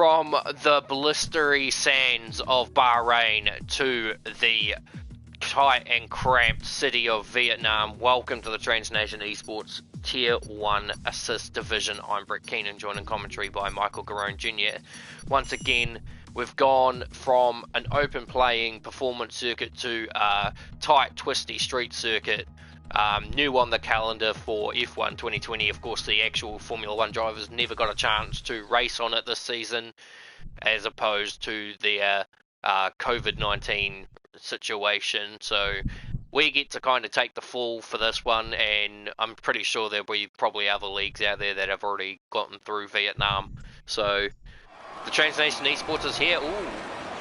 From the blistery sands of Bahrain to the tight and cramped city of Vietnam, welcome to the Transnation Esports Tier 1 Assist Division. I'm Brett Keenan, joined in commentary by Michael Garone Jr. Once again, we've gone from an open playing performance circuit to a tight, twisty street circuit. New on the calendar for F1 2020. Of course, the actual Formula 1 drivers never got a chance to race on it this season, as opposed to their COVID-19 situation. So we get to kind of take the fall for this one, and I'm pretty sure there'll be probably other leagues out there that have already gotten through Vietnam. So the Transnation Esports is here. Ooh,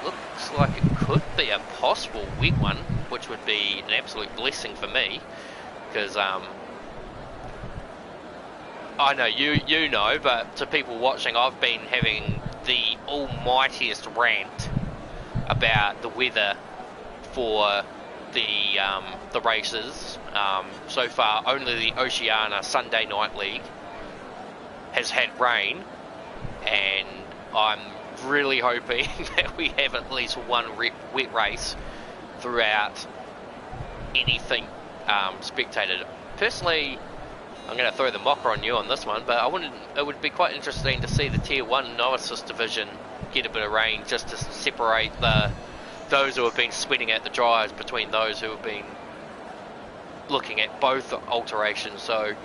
looks like it could be a possible wet one, which would be an absolute blessing for me. Because I know you know, but to people watching, I've been having the almightiest rant about the weather for the races. So far, only the Oceania Sunday Night League has had rain, and I'm really hoping that we have at least one wet race throughout anything spectated. Personally, I'm going to throw the mocker on you on this one, but it would be quite interesting to see the Tier 1 No Assist division get a bit of rain, just to separate those who have been sweating at the dryers between those who have been looking at both alterations. So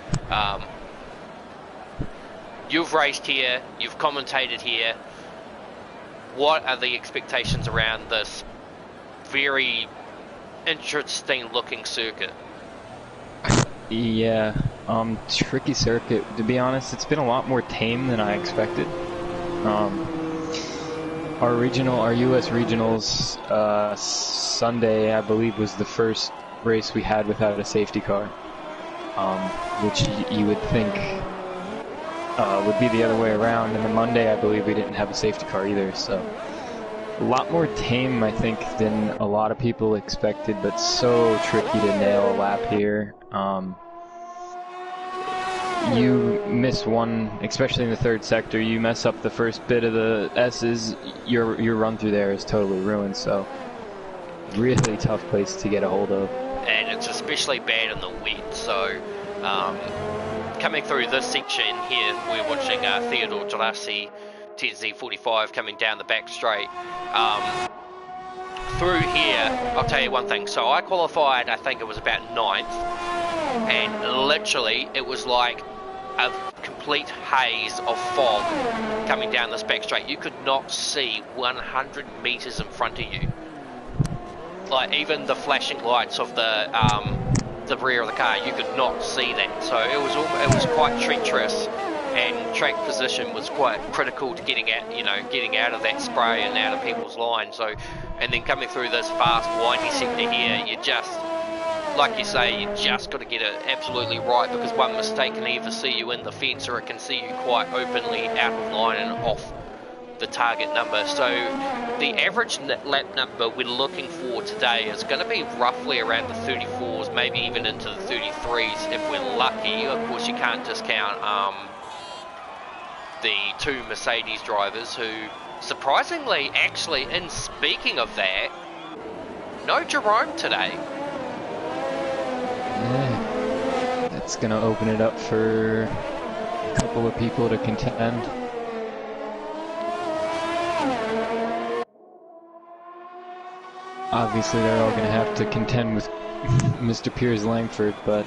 you've raced here, you've commentated here. What are the expectations around this very interesting looking circuit? Yeah, tricky circuit. To be honest, it's been a lot more tame than I expected. Our US regionals Sunday, I believe, was the first race we had without a safety car, which you would think would be the other way around. And then Monday, I believe, we didn't have a safety car either. So a lot more tame, I think, than a lot of people expected, but so tricky to nail a lap here. You miss one, especially in the third sector, you mess up the first bit of the S's, your run through there is totally ruined. So really tough place to get a hold of. And it's especially bad in the wet. So coming through this section here, we're watching Theodore Gerasi, TZ45, coming down the back straight. Through here, I'll tell you one thing. So I qualified, I think it was about 9th, and literally it was like a complete haze of fog coming down this back straight. You could not see 100 meters in front of you. Like even the flashing lights of the rear of the car, you could not see that. So it was quite treacherous, and track position was quite critical to getting out of that spray and out of people's line. So, and then coming through this fast windy sector here, you just, like you say, you just got to get it absolutely right, because one mistake can either see you in the fence, or it can see you quite openly out of line and off the target number. So the average lap number we're looking for today is going to be roughly around the 34s, maybe even into the 33s if we're lucky. Of course, you can't discount the two Mercedes drivers who, surprisingly, actually, in speaking of that, no Jerome today. Yeah, that's going to open it up for a couple of people to contend. Obviously, they're all going to have to contend with Mr. Piers Langford, but...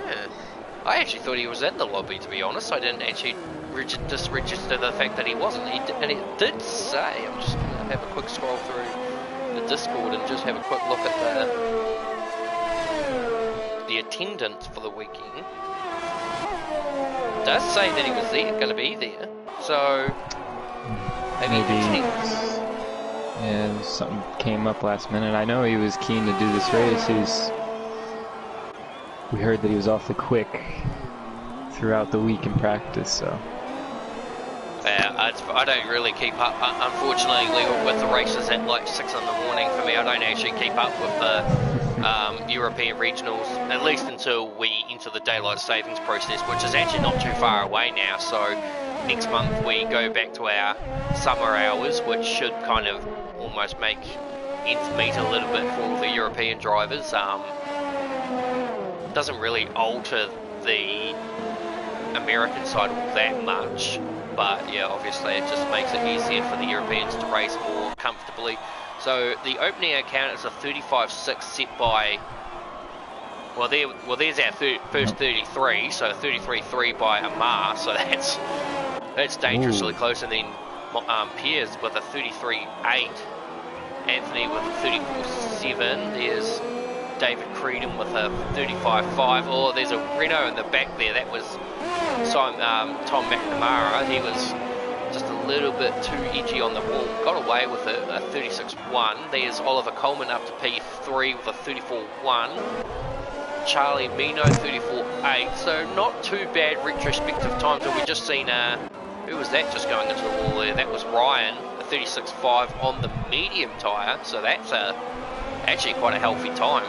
Yeah. I actually thought he was in the lobby, to be honest. I didn't actually just register the fact that he wasn't. And it did say, I'm just going to have a quick scroll through the Discord and just have a quick look at the attendance for the weekend. It does say that he was going to be there. So, maybe yeah, something came up last minute. I know he was keen to do this race. We heard that he was awfully quick throughout the week in practice, so. Yeah, I don't really keep up, unfortunately, with the races at like 6 in the morning. For me, I don't actually keep up with the European regionals, at least until we enter the daylight savings process, which is actually not too far away now. So next month we go back to our summer hours, which should kind of almost make ends meet a little bit for all the European drivers. Doesn't really alter the American side all that much, but yeah, obviously it just makes it easier for the Europeans to race more comfortably. So the opening account is a 35.6 set by, there's our first 33, so 33.3 by Amar, so that's dangerously close, and then Piers with a 33.8, Anthony with a 34.7, there's David Creedon with a 35.5, oh, there's a Renault in the back there, that was Tom McNamara. He was just a little bit too edgy on the wall, got away with it, a 36.1. There's Oliver Coleman up to P3 with a 34.1. Charlie Mino 34.8, so not too bad retrospective times. And we just seen who was that just going into the wall there? That was Ryan, a 36.5 on the medium tyre, so that's actually quite a healthy time.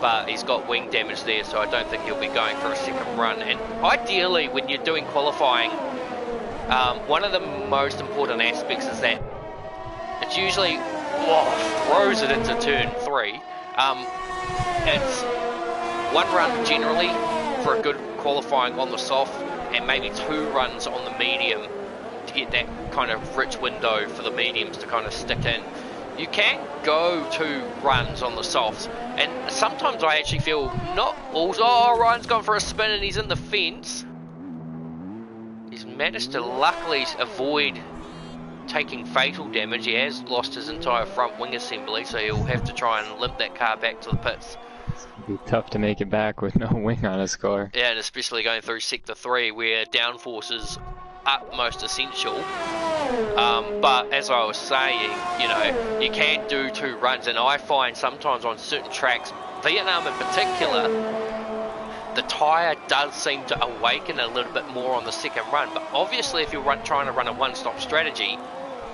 But he's got wing damage there, so I don't think he'll be going for a second run. And ideally, when you're doing qualifying, one of the most important aspects is that it's usually throws it into turn 3. It's one run generally for a good qualifying on the soft, and maybe 2 runs on the medium to get that kind of rich window for the mediums to kind of stick in. You can't go 2 runs on the softs, and sometimes I actually feel not all. Oh, Ryan's gone for a spin and he's in the fence. He's managed to luckily avoid taking fatal damage. He has lost his entire front wing assembly, so he'll have to try and limp that car back to the pits. It'd be tough to make it back with no wing on his car. Yeah, and especially going through Sector 3 where downforce is utmost essential. But as I was saying, you know, you can do 2 runs, and I find sometimes on certain tracks, Vietnam in particular, the tyre does seem to awaken a little bit more on the second run. But obviously if you're trying to run a one-stop strategy,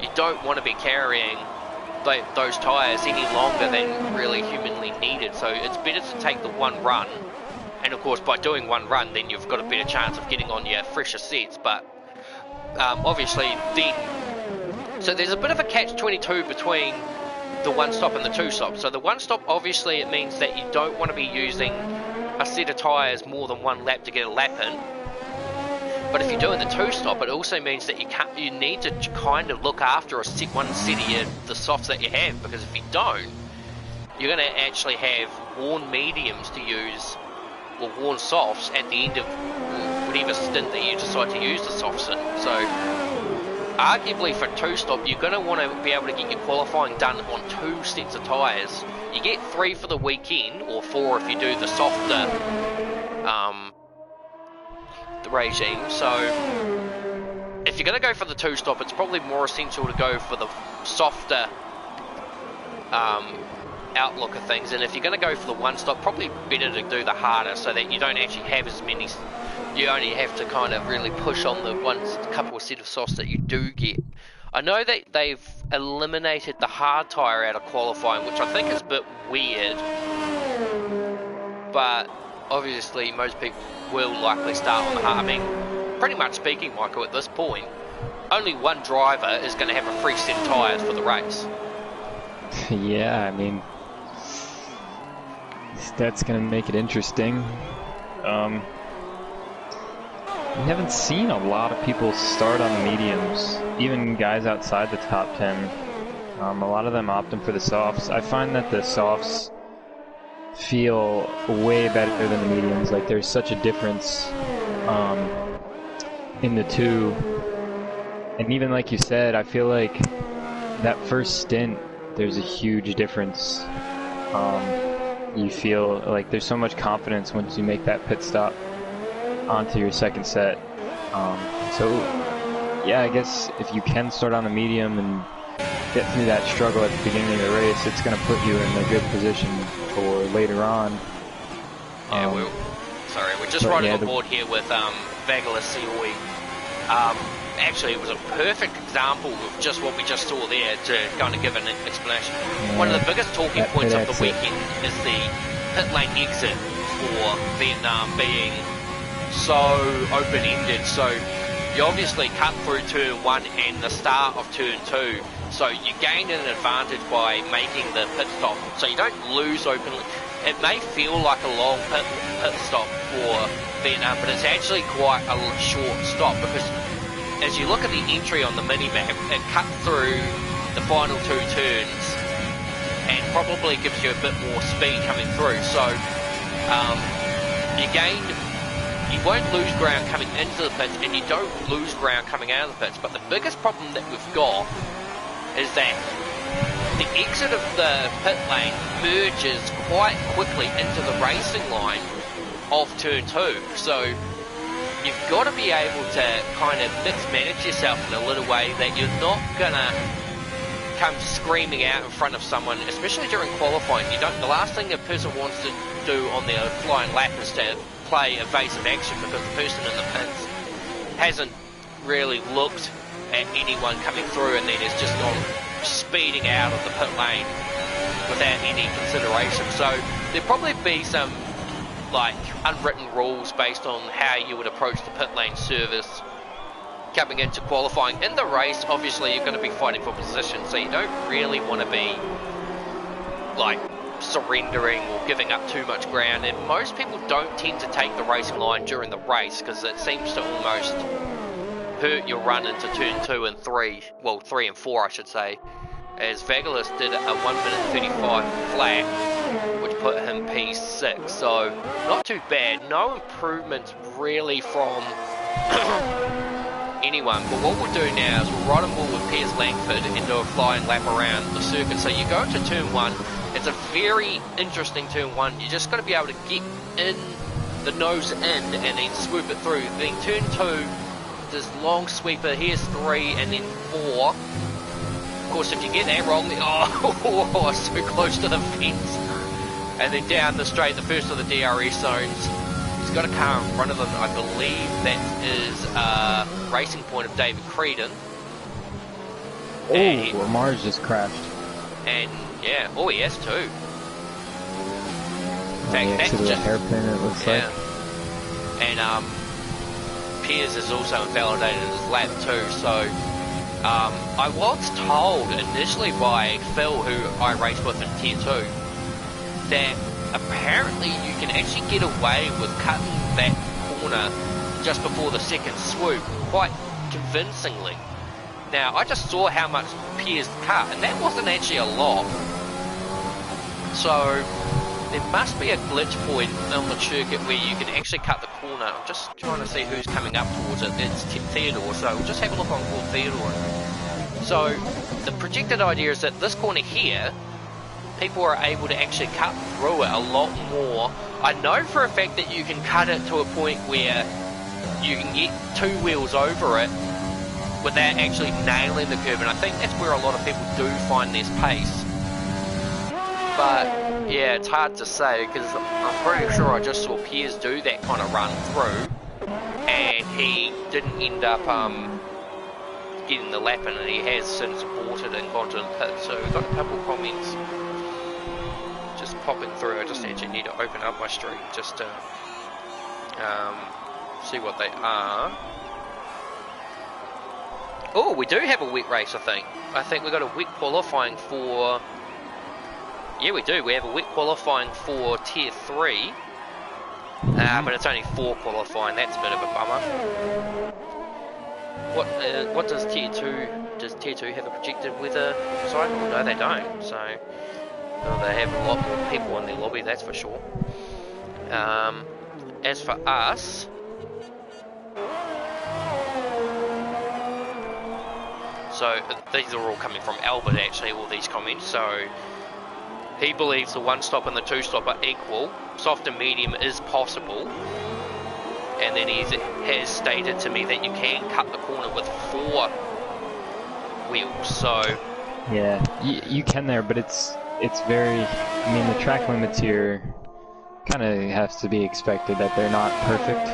you don't want to be carrying those tyres any longer than really humanly needed. So it's better to take the 1 run, and of course by doing 1 run then you've got a better chance of getting on your fresher sets. But obviously then, so there's a bit of a catch-22 between the 1-stop and the 2-stop. So the 1-stop, obviously it means that you don't want to be using a set of tyres more than 1 lap to get a lap in. But if you're doing the 2-stop, it also means that you need to kind of look after one set of the softs that you have, because if you don't, you're going to actually have worn mediums to use, or worn softs at the end of whatever stint that you decide to use the softs in. So arguably for 2-stop, you're going to want to be able to get your qualifying done on 2 sets of tyres. You get 3 for the weekend, or 4 if you do the softer the regime. So if you're going to go for the 2-stop, it's probably more essential to go for the softer outlook of things. And if you're going to go for the 1-stop, probably better to do the harder, so that you don't actually have as many. You only have to kind of really push on the couple of set of softs that you do get. I know that they've eliminated the hard tyre out of qualifying, which I think is a bit weird, but obviously most people will likely start on the hard. I mean, pretty much speaking, Michael, at this point, only 1 driver is going to have a free set of tyres for the race. Yeah, I mean, that's going to make it interesting. We haven't seen a lot of people start on the mediums, even guys outside the top 10. A lot of them opting for the softs. I find that the softs feel way better than the mediums. Like, there's such a difference in the 2. And even like you said, I feel like that first stint, there's a huge difference. You feel like there's so much confidence once you make that pit stop onto your second set. So yeah, I guess if you can start on the medium and get through that struggle at the beginning of the race, it's going to put you in a good position for later on. Yeah, we're just running on board here with Vagala Sioi. Actually, it was a perfect example of just what we just saw there to kind of give an explanation. Yeah, one of the biggest talking points of the weekend is the pit lane exit for Vietnam being so open-ended. So you obviously cut through turn 1 and the start of turn 2, so you gain an advantage by making the pit stop, so you don't lose openly. It may feel like a long pit stop for Vietnam, but it's actually quite a short stop, because as you look at the entry on the mini-map, it cuts through the final 2 turns and probably gives you a bit more speed coming through, so you won't lose ground coming into the pits, and you don't lose ground coming out of the pits. But the biggest problem that we've got is that the exit of the pit lane merges quite quickly into the racing line of turn 2. So you've got to be able to kind of manage yourself in a little way that you're not gonna come screaming out in front of someone, especially during qualifying. The last thing a person wants to do on their flying lap is to play evasive action, because the person in the pits hasn't really looked at anyone coming through and then has just gone speeding out of the pit lane without any consideration. So there'll probably be some like unwritten rules based on how you would approach the pit lane service coming into qualifying. In the race, obviously you're going to be fighting for position, so you don't really want to be like surrendering or giving up too much ground, and most people don't tend to take the racing line during the race because it seems to almost hurt your run into turn 2 and 3, well 3 and 4 I should say, as Vagelis did a 1 minute 35 flat which put him P6, so not too bad, no improvements really from anyone. But what we'll do now is we'll ride and ball with Piers Langford and do a flying lap around the circuit. So you go to turn 1, it's a very interesting turn 1, you just got to be able to get in the nose in and then swoop it through. Then turn 2, this long sweeper, here's 3 and then 4. Of course if you get that wrong, then, oh, so close to the fence. And then down the straight, the first of the DRS zones. He's got a car in front of him, I believe that is a Racing Point of David Creedon. Oh, Lamar's just crashed. And yeah, oh he has too. In fact, that's just a hairpin, it looks like. And Piers is also invalidated his lap too, so I was told initially by Phil, who I raced with in Tier 2, that apparently you can actually get away with cutting that corner just before the second swoop quite convincingly. Now, I just saw how much Piers cut, and that wasn't actually a lot. So, there must be a glitch point on the circuit where you can actually cut the corner. I'm just trying to see who's coming up towards it. It's Theodore, so we'll just have a look on called Theodore. So, the projected idea is that this corner here, people are able to actually cut through it a lot more. I know for a fact that you can cut it to a point where you can get 2 wheels over it without actually nailing the curve, and I think that's where a lot of people do find this pace. But yeah, it's hard to say because I'm pretty sure I just saw Piers do that kind of run through and he didn't end up getting the lap in, and he has since aborted and gone to the pit. So we've got a couple of comments just popping through. I just actually need to open up my stream just to see what they are. Oh, we do have a wet race, I think. I think we've got a wet qualifying for... Yeah, we do. We have a wet qualifying for Tier 3. But it's only 4 qualifying. That's a bit of a bummer. What does Tier 2... Does Tier 2 have a projected weather cycle? No, they don't. So... Well, they have a lot more people in their lobby, that's for sure. As for us... So these are all coming from Albert actually, all these comments. So he believes the 1 stop and the 2 stop are equal. Soft and medium is possible. And then he has stated to me that you can cut the corner with 4 wheels. So yeah, you can there, but it's very. I mean, the track limits here kind of has to be expected that they're not perfect.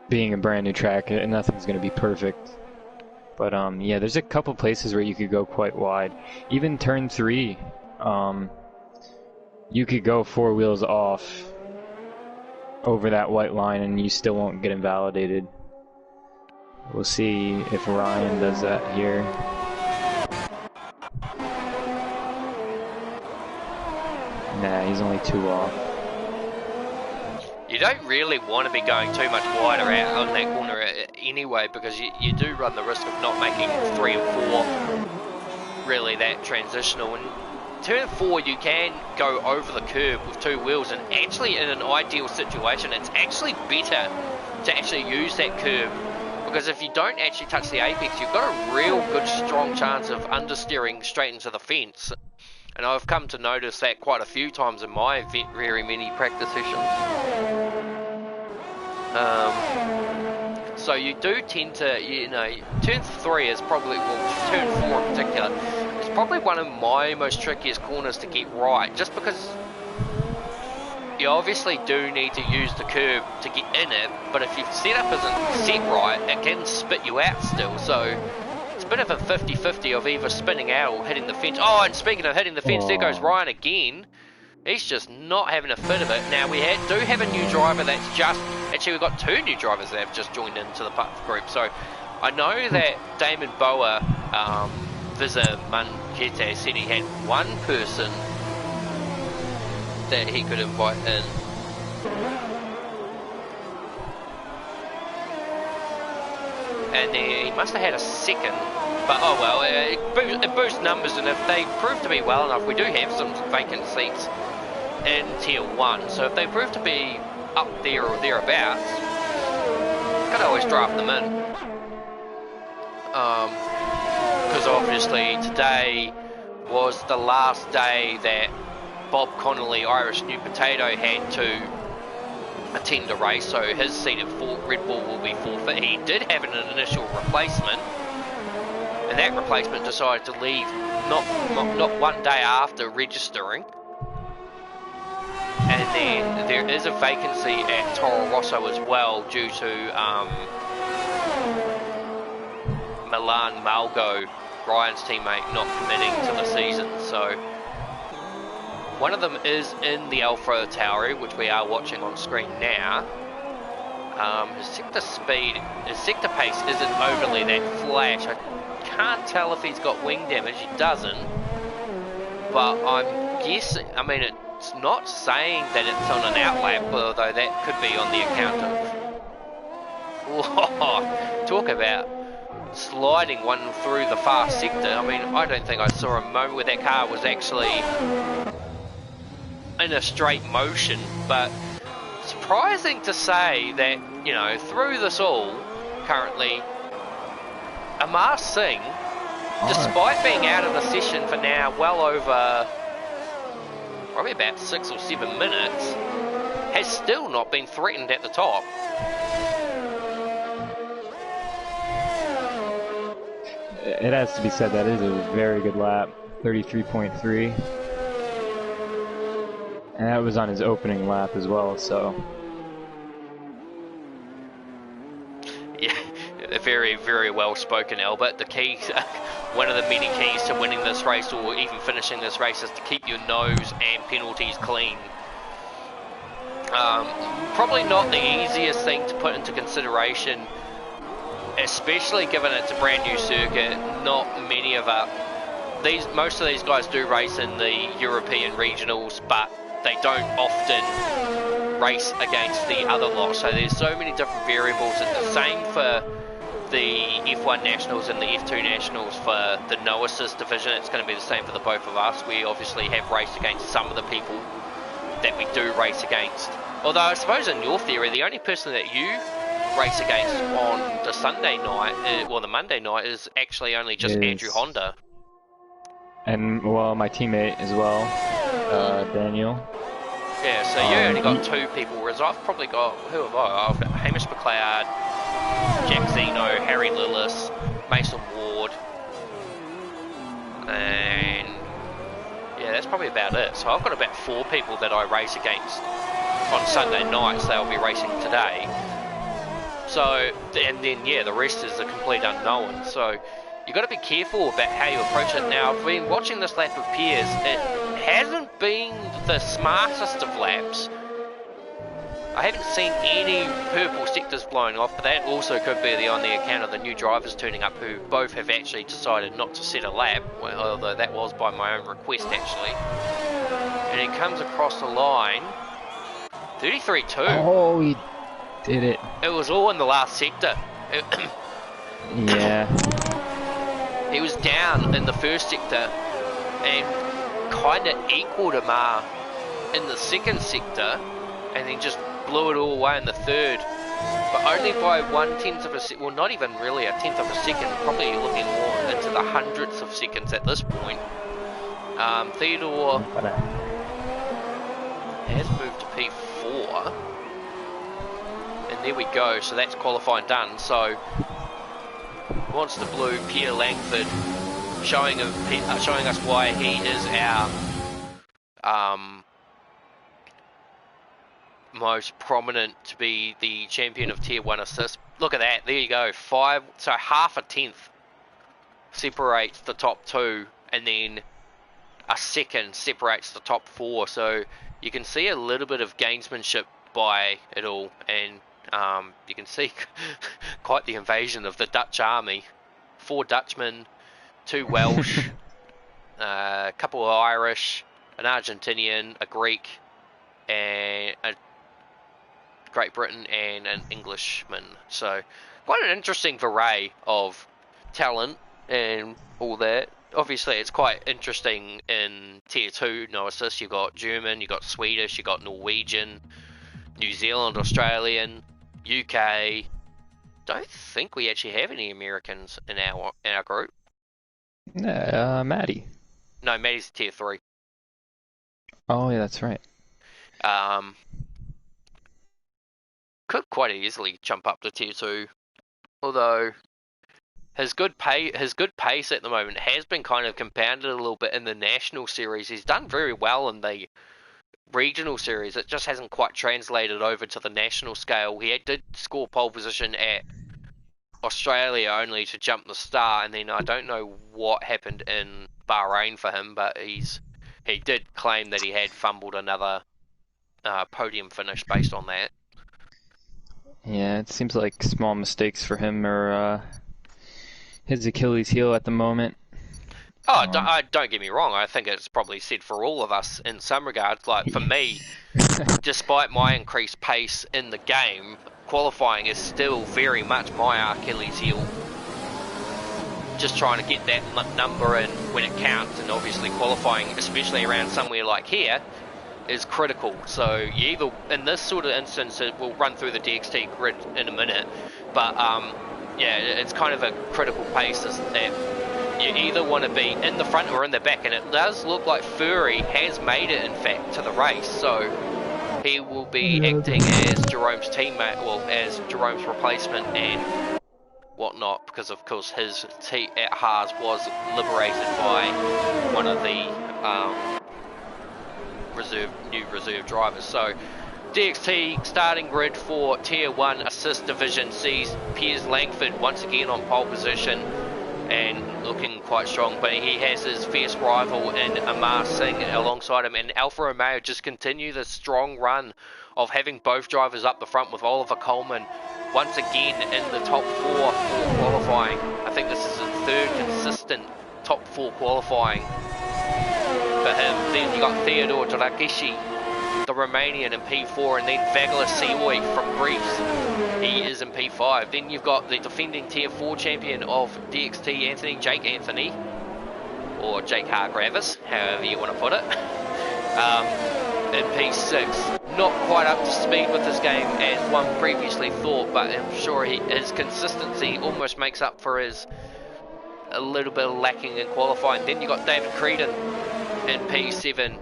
Being a brand new track, nothing's going to be perfect. But yeah, there's a couple places where you could go quite wide. Even turn 3, you could go 4 wheels off over that white line and you still won't get invalidated. We'll see if Ryan does that here. Nah, he's only 2 off. You don't really want to be going too much wider out on that corner anyway, because you do run the risk of not making 3 and 4 really that transitional. And turn 4, you can go over the curb with 2 wheels, and actually in an ideal situation, it's actually better to actually use that curb, because if you don't actually touch the apex, you've got a real good strong chance of understeering straight into the fence. And I've come to notice that quite a few times in my very many practice sessions. So you do tend to, you know, turn 3 is probably, well, turn 4 in particular, is probably one of my most trickiest corners to get right, just because you obviously do need to use the curb to get in it, but if your setup isn't set right, it can spit you out still. So it's a bit of a 50-50 of either spinning out or hitting the fence. Oh, and speaking of hitting the fence, there goes Ryan again. He's just not having a fit of it. Now, we do have a new driver that's just... Actually, we've got 2 new drivers that have just joined into the group. So I know that Damon Boa, Visa Mangete, said he had 1 person that he could invite in. And he must have had a second, but oh well, it boosts numbers, and if they prove to be well enough, we do have some vacant seats in tier 1, so if they prove to be up there or thereabouts, can always draft them in. Because obviously today was the last day that Bob Connolly, Irish New Potato, had to attend a race, so his seat at Red Bull will be forfeit. He did have an initial replacement, and that replacement decided to leave not 1 day after registering. And then there is a vacancy at Toro Rosso as well, due to Milan Malgo, Ryan's teammate, not committing to the season. So one of them is in the Alpha Tauri, which we are watching on screen now. His sector pace isn't overly that flash. I can't tell if he's got wing damage. He doesn't. But I'm guessing, I mean, it's not saying that it's on an outlap, although that could be on the account of... Whoa, talk about sliding one through the far sector. I mean, I don't think I saw a moment where that car was actually in a straight motion, but surprising to say that, you know, through this all, currently, Amar Singh, despite being out of the session for now well over probably about 6 or 7 minutes, has still not been threatened at the top. It has to be said that is a very good lap, 33.3. And that was on his opening lap as well, so... Yeah, very, very well spoken, Albert. The key, one of the many keys to winning this race, or even finishing this race, is to keep your nose and penalties clean. Probably not the easiest thing to put into consideration, especially given it's a brand new circuit. Not many of most of these guys do race in the European regionals, but they don't often race against the other lot. So there's so many different variables. It's the same for the F1 Nationals and the F2 Nationals for the no assist division. It's going to be the same for the both of us. We obviously have raced against some of the people that we do race against. Although I suppose in your theory, the only person that you race against on the Sunday night, well, the Monday night, is actually only just Andrew Honda. And, well, my teammate as well, Daniel. Yeah, so you only got 2 people, whereas I've probably got, who have I? I've got Hamish McLeod, Jack Zeno, Harry Lillis, Mason Ward, and yeah, that's probably about it. So I've got about 4 people that I race against on Sunday nights. They'll be racing today. So, and then yeah, the rest is a complete unknown. So you've got to be careful about how you approach it. Now, I've been watching this lap of Piers. It hasn't been the smartest of laps. I haven't seen any purple sectors blowing off, but that also could be on the account of the new drivers turning up who both have actually decided not to set a lap, well, although that was by my own request actually. And he comes across the line, 33.2. Oh, he did it. It was all in the last sector. Yeah. He was down in the first sector and kind of equaled Amar in the second sector, and then just blew it all away in the third, but only by 1/10 of a second. Well, not even really a tenth of a second, probably looking more into the hundredths of seconds at this point. Theodore has moved to P4, and there we go. So that's qualifying done. So wants the blue, Pierre Langford, showing us why he is our most prominent to be the champion of Tier 1 assists. Look at that, there you go, 5, so half a tenth separates the top 2, and then a second separates the top 4, so you can see a little bit of gamesmanship by it all, and you can see quite the invasion of the Dutch army. 4 Dutchmen, 2 Welsh, a couple of Irish, an Argentinian, a Greek, and a Great Britain, and an Englishman. So quite an interesting array of talent and all that. Obviously it's quite interesting in Tier 2 no assists. You've got German, you've got Swedish, you've got Norwegian, New Zealand, Australian, UK. Don't think we actually have any Americans in our group. Maddie. No, Maddie's Tier 3. Oh yeah, that's right. Could quite easily jump up to Tier 2, although his good pace at the moment has been kind of compounded a little bit in the national series. He's done very well in the regional series. It just hasn't quite translated over to the national scale. He did score pole position at Australia only to jump the star, and then I don't know what happened in Bahrain for him, but he did claim that he had fumbled another podium finish based on that. Yeah, it seems like small mistakes for him are his Achilles heel at the moment. Oh, don't get me wrong. I think it's probably said for all of us in some regards. Like for me, despite my increased pace in the game, qualifying is still very much my Achilles heel. Just trying to get that number in when it counts, and obviously qualifying, especially around somewhere like here, is critical. So you either, in this sort of instance, we'll run through the DXT grid in a minute, but yeah, it's kind of a critical pace that you either want to be in the front or in the back, and it does look like Furry has made it in fact to the race, so he will be acting as Jerome's teammate, well, as Jerome's replacement and whatnot, because of course his team at Haas was liberated by one of the new reserve drivers. So DXT starting grid for Tier 1 Assist Division sees Piers Langford once again on pole position and looking quite strong, but he has his fierce rival in Amar Singh alongside him, and Alfa Romeo just continue the strong run of having both drivers up the front, with Oliver Coleman once again in the top 4 for qualifying. I think this is his 3rd consistent top 4 qualifying for him. Then you got Theodore Dragici, the Romanian, in P4, and then Vagler Sioy from Greece. He is in P5. Then you've got the defending Tier 4 champion of DXT, Jake Anthony, or Jake Hargravis, however you want to put it, in P6. Not quite up to speed with his game as one previously thought, but I'm sure his consistency almost makes up for his a little bit of lacking in qualifying. Then you got David Creedon in P7,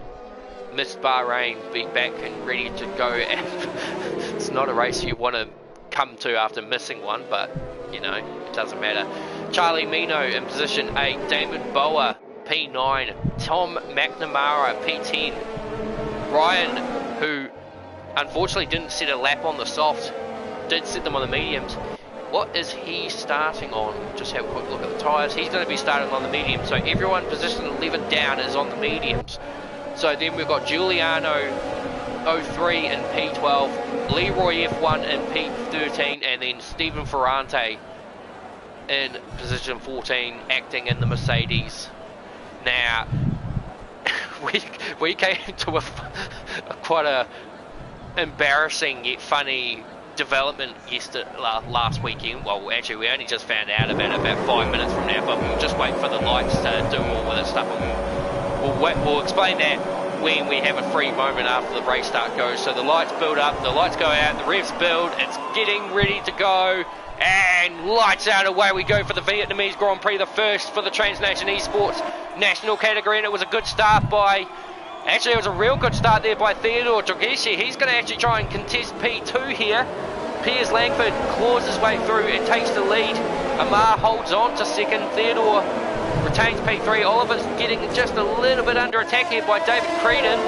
missed Bahrain, be back and ready to go. It's not a race you want to come to after missing one, but you know, it doesn't matter. Charlie Mino in position 8, Damon Boa P9, Tom McNamara P10, Ryan, who unfortunately didn't set a lap on the soft, did set them on the mediums. What is he starting on? Just have a quick look at the tyres. He's going to be starting on the mediums, so everyone position 11 down is on the mediums. So then we've got Giuliano 03 in P12, Leroy F1 in P13, and then Stephen Ferrante in position 14, acting in the Mercedes. Now, we came to a quite a embarrassing yet funny development last weekend. Well, actually, we only just found out about it about 5 minutes from now, but we'll just wait for the lights to do all of that stuff, and we'll explain that when we have a free moment after the race start goes. So the lights build up, the lights go out, the revs build, it's getting ready to go, and lights out, away we go for the Vietnamese Grand Prix, the first for the Transnation Esports national category, and it was a good start by, actually it was a real good start there by Theodore Togeshi. He's going to actually try and contest P2 here. Piers Langford claws his way through and takes the lead. Amar holds on to second, Theodore retains P3. Oliver's getting just a little bit under attack here by David Creedon.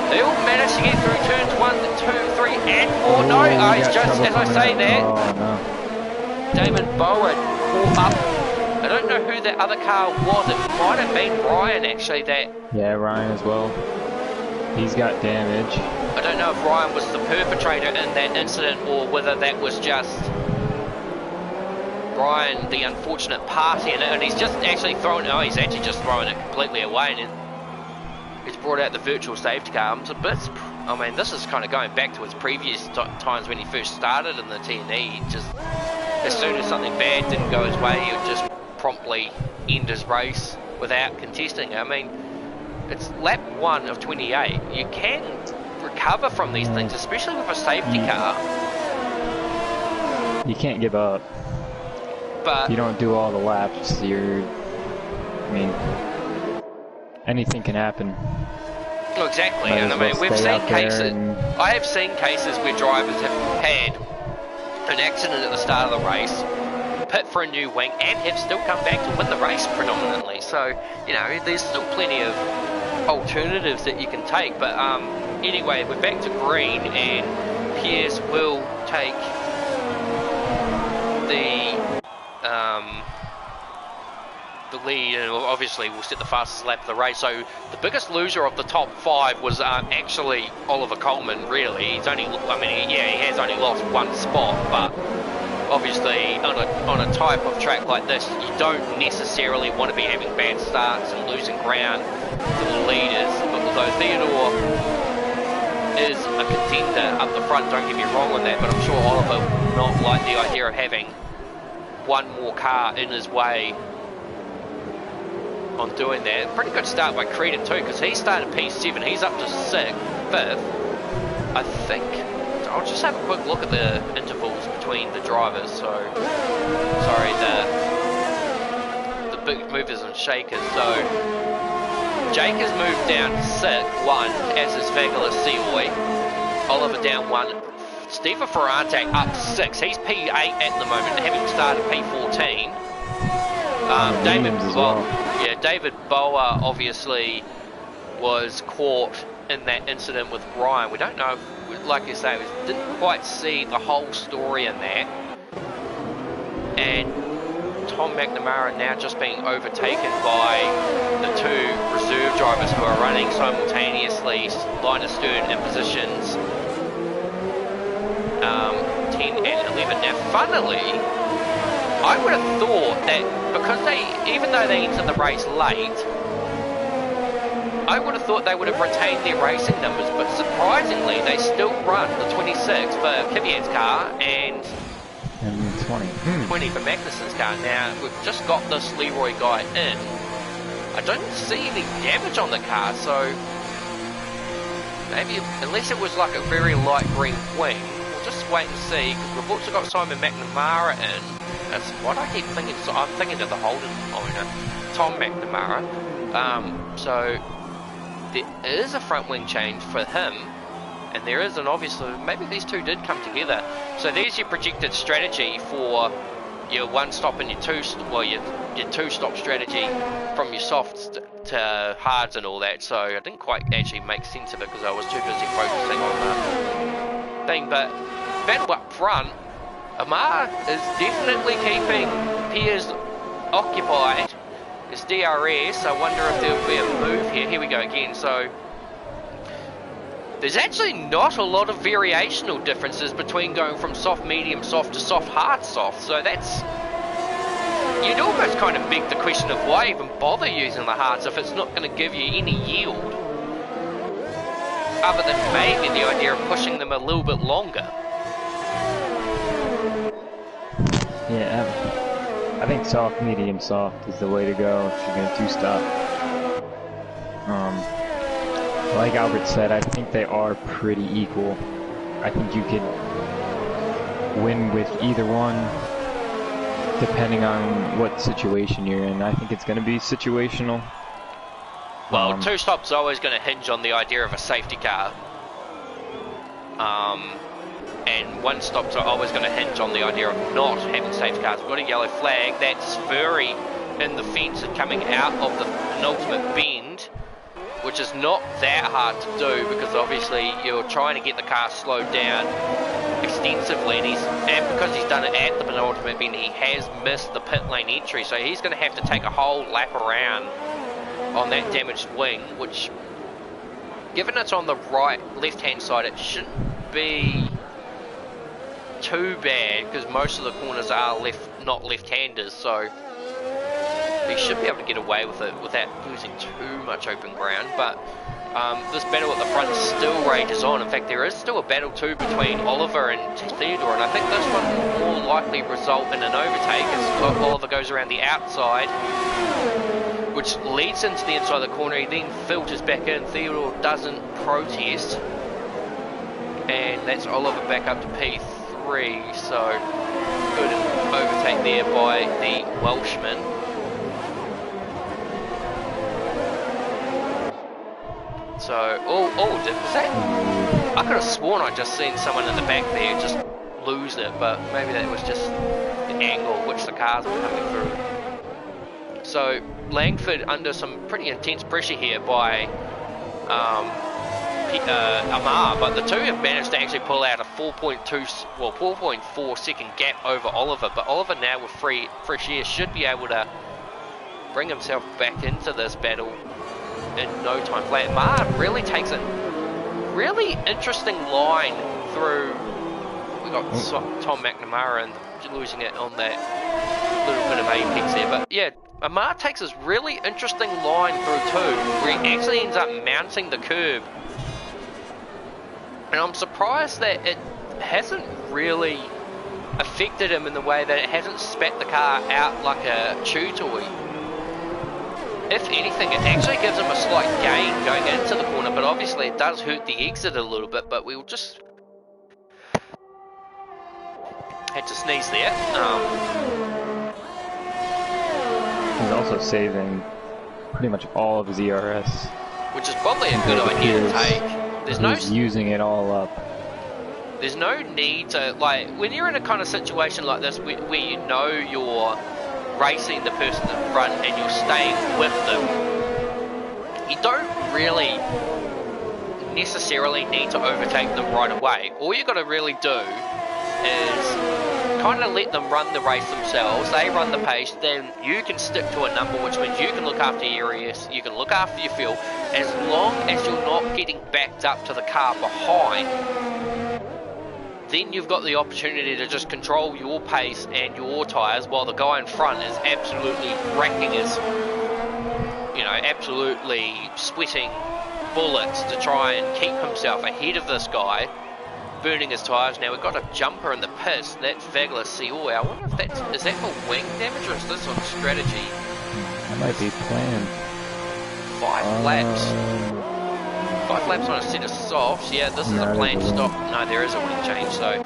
They all managed to get through turns 1, 2, 3 and 4. No, it's just as I say that. Oh, no. Damon Bowen caught up. I don't know who that other car was. It might have been Ryan actually. Yeah, Ryan as well. He's got damage. I don't know if Ryan was the perpetrator in that incident or whether that was just Ryan, the unfortunate party in it, and he's just actually thrown. Oh, he's actually just throwing it completely away, and he's brought out the virtual safety car. It's a bit. I mean, this is kind of going back to his previous times when he first started in the TNE. He just, as soon as something bad didn't go his way, he would just promptly end his race without contesting. I mean, it's lap 1 of 28. You can recover from these things, especially with a safety car. You can't give up. But you don't do all the laps. I mean, anything can happen. Well, exactly, Might and I as mean, well we've stay seen out there cases. and- I have seen cases where drivers have had an accident at the start of the race, pit for a new wing, and have still come back to win the race predominantly. So, you know, there's still plenty of alternatives that you can take. But anyway, we're back to green, and Piers will take the lead, and obviously will set the fastest lap of the race. So the biggest loser of the top 5 was actually Oliver Coleman. Really, he's only, I mean, yeah, he has only lost 1 spot, but obviously on a type of track like this, you don't necessarily want to be having bad starts and losing ground to the leaders. But although Theodore is a contender up the front, don't get me wrong on that, but I'm sure Oliver will not like the idea of having one more car in his way on doing that. Pretty good start by Creedon too, because he started P7, he's up to 5th, I think. I'll just have a quick look at the intervals between the drivers. So, sorry, the big movers and shakers. So, Jake has moved down to 1, as is Vagala Seoy. Oliver down 1. Stephen Ferrante up 6. He's P8 at the moment, having started P14. David Boa obviously was caught in that incident with Ryan. We don't know, like I say, we didn't quite see the whole story in that. And Tom McNamara now just being overtaken by the 2 reserve drivers who are running simultaneously. Linus Stern in positions 10 and 11. Now, funnily, I would have thought that because even though they entered the race late, I would have thought they would have retained their racing numbers, but surprisingly, they still run the 26 for Kvyat's car and 20 for Magnussen's car. Now, we've just got this Leroy guy in. I don't see any damage on the car, so maybe, unless it was like a very light green wing, we'll just wait and see, because we've also got Simon McNamara in. That's what I keep thinking. So I'm thinking of the Holden owner, Tom McNamara. So there is a front wing change for him, and there is an obviously, maybe these 2 did come together. So there's your projected strategy for your 1 stop and your 2 stop strategy from your softs to hards and all that. So I didn't quite actually make sense of it because I was too busy focusing on the thing. But battle up front, Amar is definitely keeping Piers occupied. It's DRS. I wonder if there'll be a move here. Here we go again. So there's actually not a lot of variational differences between going from soft, medium, soft to soft, hard, soft. So that's, you'd almost kind of beg the question of why even bother using the hards if it's not going to give you any yield, other than maybe the idea of pushing them a little bit longer. Yeah, I think soft, medium, soft is the way to go if you're gonna two-stop. Like Albert said, I think they are pretty equal. I think you could win with either one, depending on what situation you're in. I think it's gonna be situational. Well, two-stop's always going to hinge on the idea of a safety car. And one-stops are always going to hinge on the idea of not having safety cars. We've got a yellow flag. That's Furry in the fence and coming out of the penultimate bend, which is not that hard to do because obviously you're trying to get the car slowed down extensively, and because he's done it at the penultimate bend, he has missed the pit lane entry, so he's going to have to take a whole lap around on that damaged wing, which, given it's on the left-hand side, it shouldn't be too bad because most of the corners are not left-handers, so he should be able to get away with it without losing too much open ground. But this battle at the front still rages on. In fact, there is still a battle too between Oliver and Theodore, and I think this one will more likely result in an overtake as Oliver goes around the outside, which leads into the inside of the corner. He then filters back in. Theodore doesn't protest, and that's Oliver back up to P3. So good overtake there by the Welshman. So, was that? I could have sworn I just seen someone in the back there just lose it, but maybe that was just the angle which the cars were coming through. So Langford under some pretty intense pressure here by Amar, but the two have managed to actually pull out a 4.4 second gap over Oliver. But Oliver now with fresh air should be able to bring himself back into this battle in no time flat. Amar really takes a really interesting line through. We got Tom McNamara and losing it on that little bit of apex there, but yeah. Amar takes this really interesting line through too, where he actually ends up mounting the curb. And I'm surprised that it hasn't really affected him in the way that it hasn't spat the car out like a chew toy. If anything, it actually gives him a slight gain going into the corner, but obviously it does hurt the exit a little bit, but we'll just... had to sneeze there. He's also saving pretty much all of his ERS, which is probably a good idea to take. There's no using it all up. There's no need to, like, when you're in a kind of situation like this where you know you're racing the person in front and you're staying with them, you don't really necessarily need to overtake them right away. All you got to really do is kind of let them run the race themselves. They run the pace, then you can stick to a number, which means you can look after your ERS, you can look after your fuel, as long as you're not getting backed up to the car behind. Then you've got the opportunity to just control your pace and your tyres while the guy in front is absolutely wrecking his, absolutely sweating bullets to try and keep himself ahead of this guy, burning his tyres. Now we've got a jumper in the pits. That's Vagler CO. I wonder if is that for wing damage or is this on strategy? That might be planned. 5 laps. 5 laps on a set of softs. Yeah, this is a planned stop. No, there is a wing change. So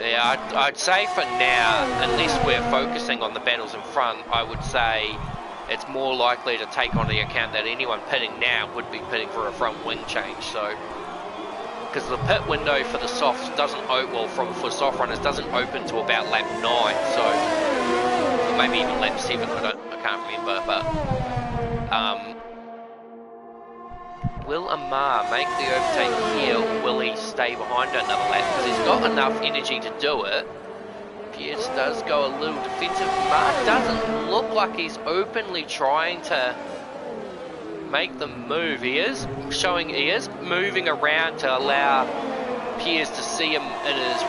yeah, I'd say for now, unless we're focusing on the battles in front, I would say it's more likely to take on the account that anyone pitting now would be pitting for a front wing change. So, because the pit window for the softs doesn't for soft runners doesn't open to about lap 9, so or maybe even lap 7. I can't remember. But will Amar make the overtake here, or will he stay behind another lap? Because he's got enough energy to do it. Pierce does go a little defensive. Amar doesn't look like he's openly trying to make the move. He is moving around to allow Piers to see him in his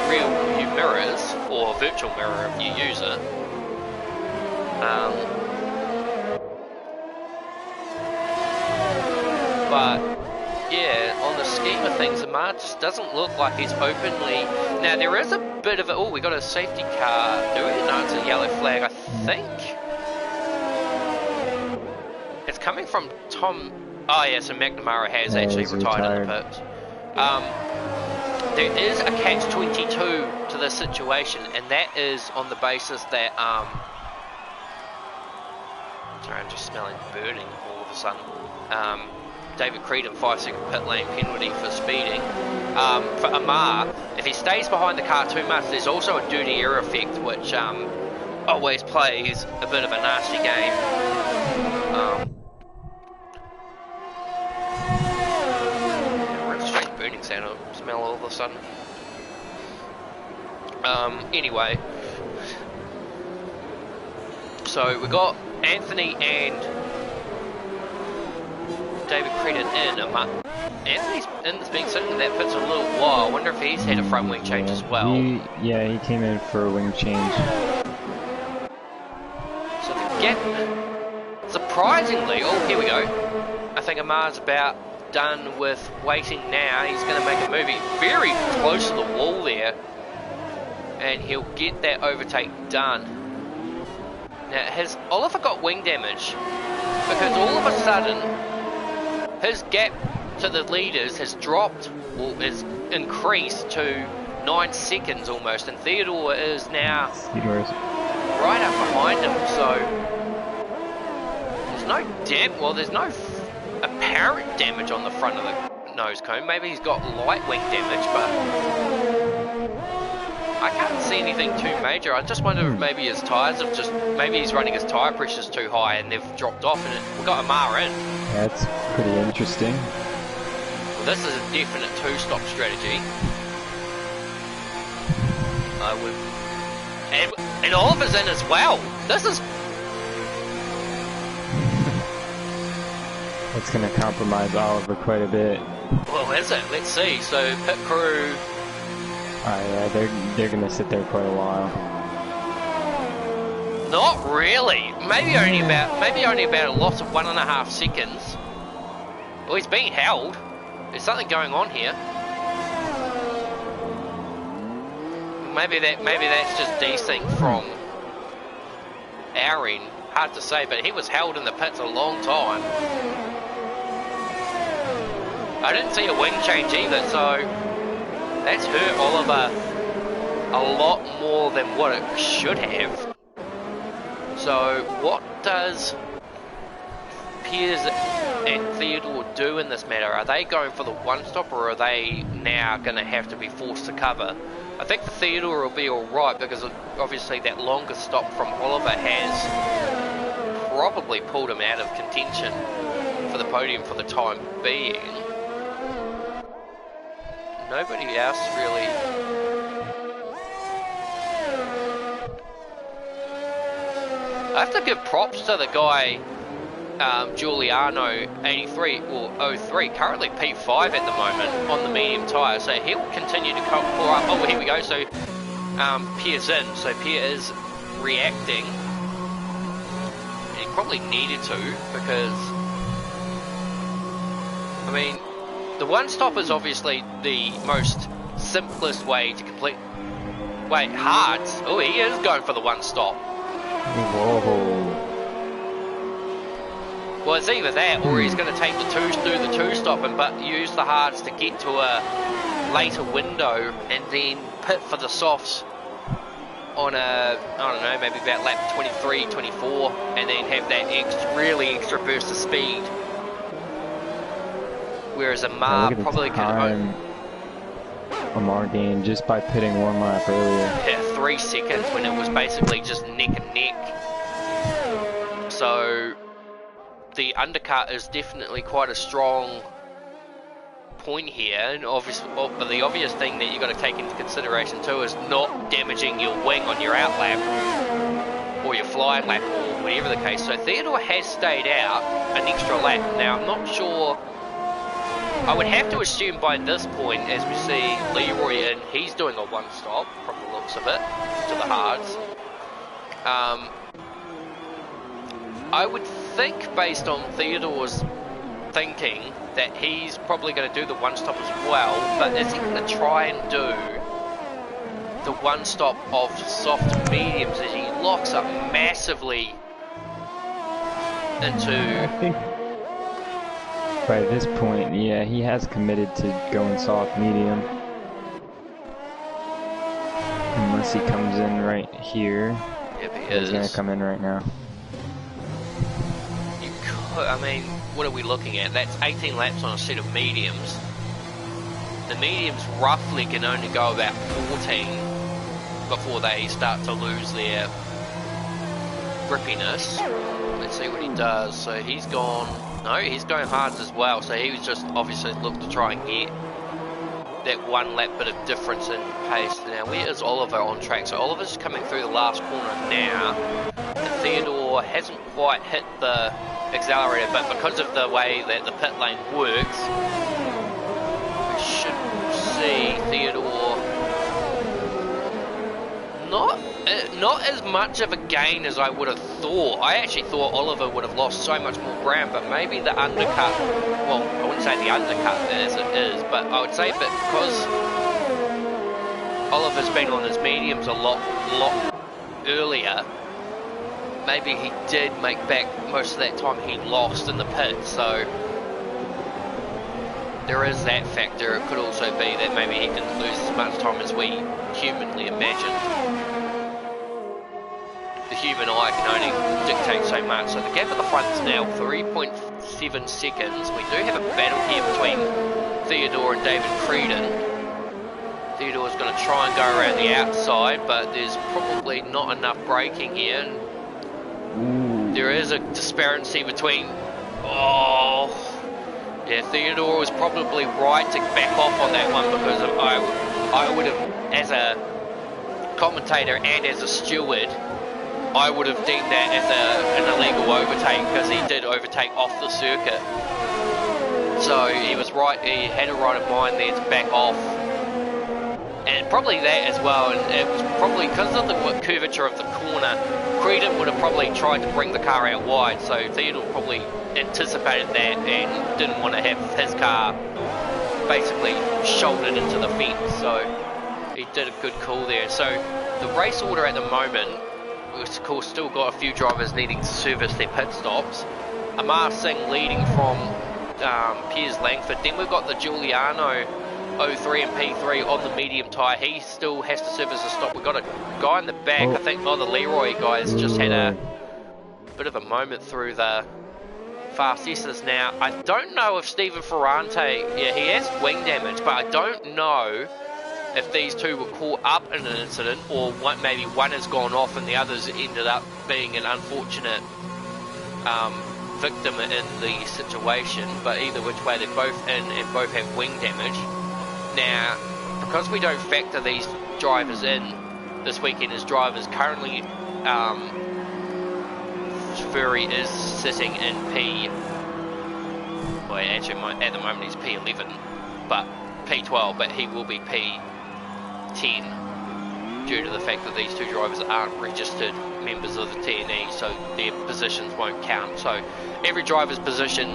real view mirrors, or virtual mirror if you use it. But yeah, on the scheme of things, Amar just doesn't look like he's openly. Now there is a bit of a. Oh, we got a safety car. Do we? No, it's a yellow flag, I think. It's coming from Tom. Oh yeah, so McNamara has actually retired in the pit. There is a catch-22 to the situation, and that is on the basis that sorry, I'm just smelling burning all of a sudden. David Creedon 5-second pit lane penalty for speeding. For Amar, if he stays behind the car too much, there's also a duty error effect, which always plays a bit of a nasty game. Really strange burning sound I smell all of a sudden. Anyway, so we got Anthony and David Creedon in. Anthony's been sitting in that pit for a little while. I wonder if he's had a front wing change as well. He came in for a wing change. So the gap, surprisingly, oh here we go. I think Amar's about done with waiting now. He's going to make a move. He's very close to the wall there, and he'll get that overtake done. Now has Oliver got wing damage? Because all of a sudden his gap to the leaders has dropped, or is increased to 9 seconds almost, and Theodore is now right up behind him. So there's no apparent damage on the front of the nose cone. Maybe he's got light wing damage, but I can't see anything too major. I just wonder if maybe his tyres have maybe he's running his tyre pressures too high and they've dropped off, and we got Amar in. That's pretty interesting. Well, this is a definite two-stop strategy. I would, and Oliver's in as well. This is. It's going to compromise Oliver quite a bit. Well, is it? Let's see. So pit crew. Yeah, they're going to sit there quite a while. Not really. Maybe only about a loss of 1.5 seconds. Well, he's being held. There's something going on here. Maybe that's just desync from our end. Hard to say, but he was held in the pits a long time. I didn't see a wing change either, so that's hurt Oliver a lot more than what it should have. So what does Piers and Theodore do in this matter? Are they going for the one stop, or are they now going to have to be forced to cover? I think the Theodore will be alright, because obviously that longer stop from Oliver has probably pulled him out of contention for the podium for the time being. Nobody else really. I have to give props to the guy, Giuliano 83 or 03, currently P5 at the moment on the medium tyre, so he'll continue to pull up. Oh, here we go. So Pierre's in, so Pierre is reacting. He probably needed to, because I mean, the one stop is obviously the most simplest way to complete. Wait, Hards. Oh, he is going for the one stop. Whoa. Well, it's either that, or he's going to take do the two stop but use the hards to get to a later window and then pit for the softs on I don't know, maybe about lap 23, 24, and then have that really extra burst of speed. Whereas Amar probably can. Amar gained just by pitting one lap earlier. Yeah, 3 seconds when it was basically just neck and neck. So the undercut is definitely quite a strong point here, and obviously, but the obvious thing that you've got to take into consideration too is not damaging your wing on your outlap, for your flying lap or whatever the case. So Theodore has stayed out an extra lap. Now I'm not sure, I would have to assume by this point, as we see Leroy in, he's doing a one stop from the looks of it, to the hards. I would think, based on Theodore's thinking, that he's probably going to do the one stop as well, but is he going to try and do the one stop of soft mediums as he locks up massively into... I think by this point, yeah, he has committed to going soft medium. Unless he comes in right here. Yep, he is. He's going to come in right now. You could, I mean, what are we looking at? That's 18 laps on a set of mediums. The mediums roughly can only go about 14 before they start to lose their grippiness. Let's see what he does. So he's gone, no, he's going hards as well. So he was just obviously looked to try and get that one lap bit of difference in pace. Now where is Oliver on track? So Oliver's coming through the last corner now. And Theodore hasn't quite hit the accelerator, but because of the way that the pit lane works, we should see Theodore not as much of a gain as I would have thought. I actually thought Oliver would have lost so much more ground, but maybe the undercut, well, I wouldn't say the undercut as it is, but I would say that because Oliver's been on his mediums a lot earlier, maybe he did make back most of that time he lost in the pit, so there is that factor. It could also be that maybe he didn't lose as much time as we humanly imagined. The human eye can only dictate so much. So the gap at the front is now 3.7 seconds. We do have a battle here between Theodore and David Creedon. Theodore's going to try and go around the outside, but there's probably not enough braking here. And there is a disparity between... Oh... Yeah, Theodore was probably right to back off on that one, because I would have, as a commentator and as a steward, I would have deemed that as an illegal overtake, because he did overtake off the circuit. So he was right, he had a right of mind there to back off. And probably that as well, and it was probably because of the curvature of the corner, Creedon would have probably tried to bring the car out wide, so Theodore probably anticipated that and didn't want to have his car basically shouldered into the fence, so he did a good call there. So the race order at the moment, we've of course still got a few drivers needing to service their pit stops. Amar Singh leading from Piers Langford, then we've got the Giuliano 03 and P3 on the medium tyre. He still has to service a stop. We've got a guy in the back, I think the Leroy guys just had a bit of a moment through the fast S's. Now, I don't know if Stephen Ferrante, yeah, he has wing damage, but I don't know if these two were caught up in an incident, or maybe one has gone off and the others ended up being an unfortunate victim in the situation. But either which way, they're both in and both have wing damage. Now, because we don't factor these drivers in this weekend as drivers, currently Furry is sitting in P... Well, actually, at the moment he's P11, but P12, but he will be P10 due to the fact that these two drivers aren't registered members of the TNE, so their positions won't count. So every driver's position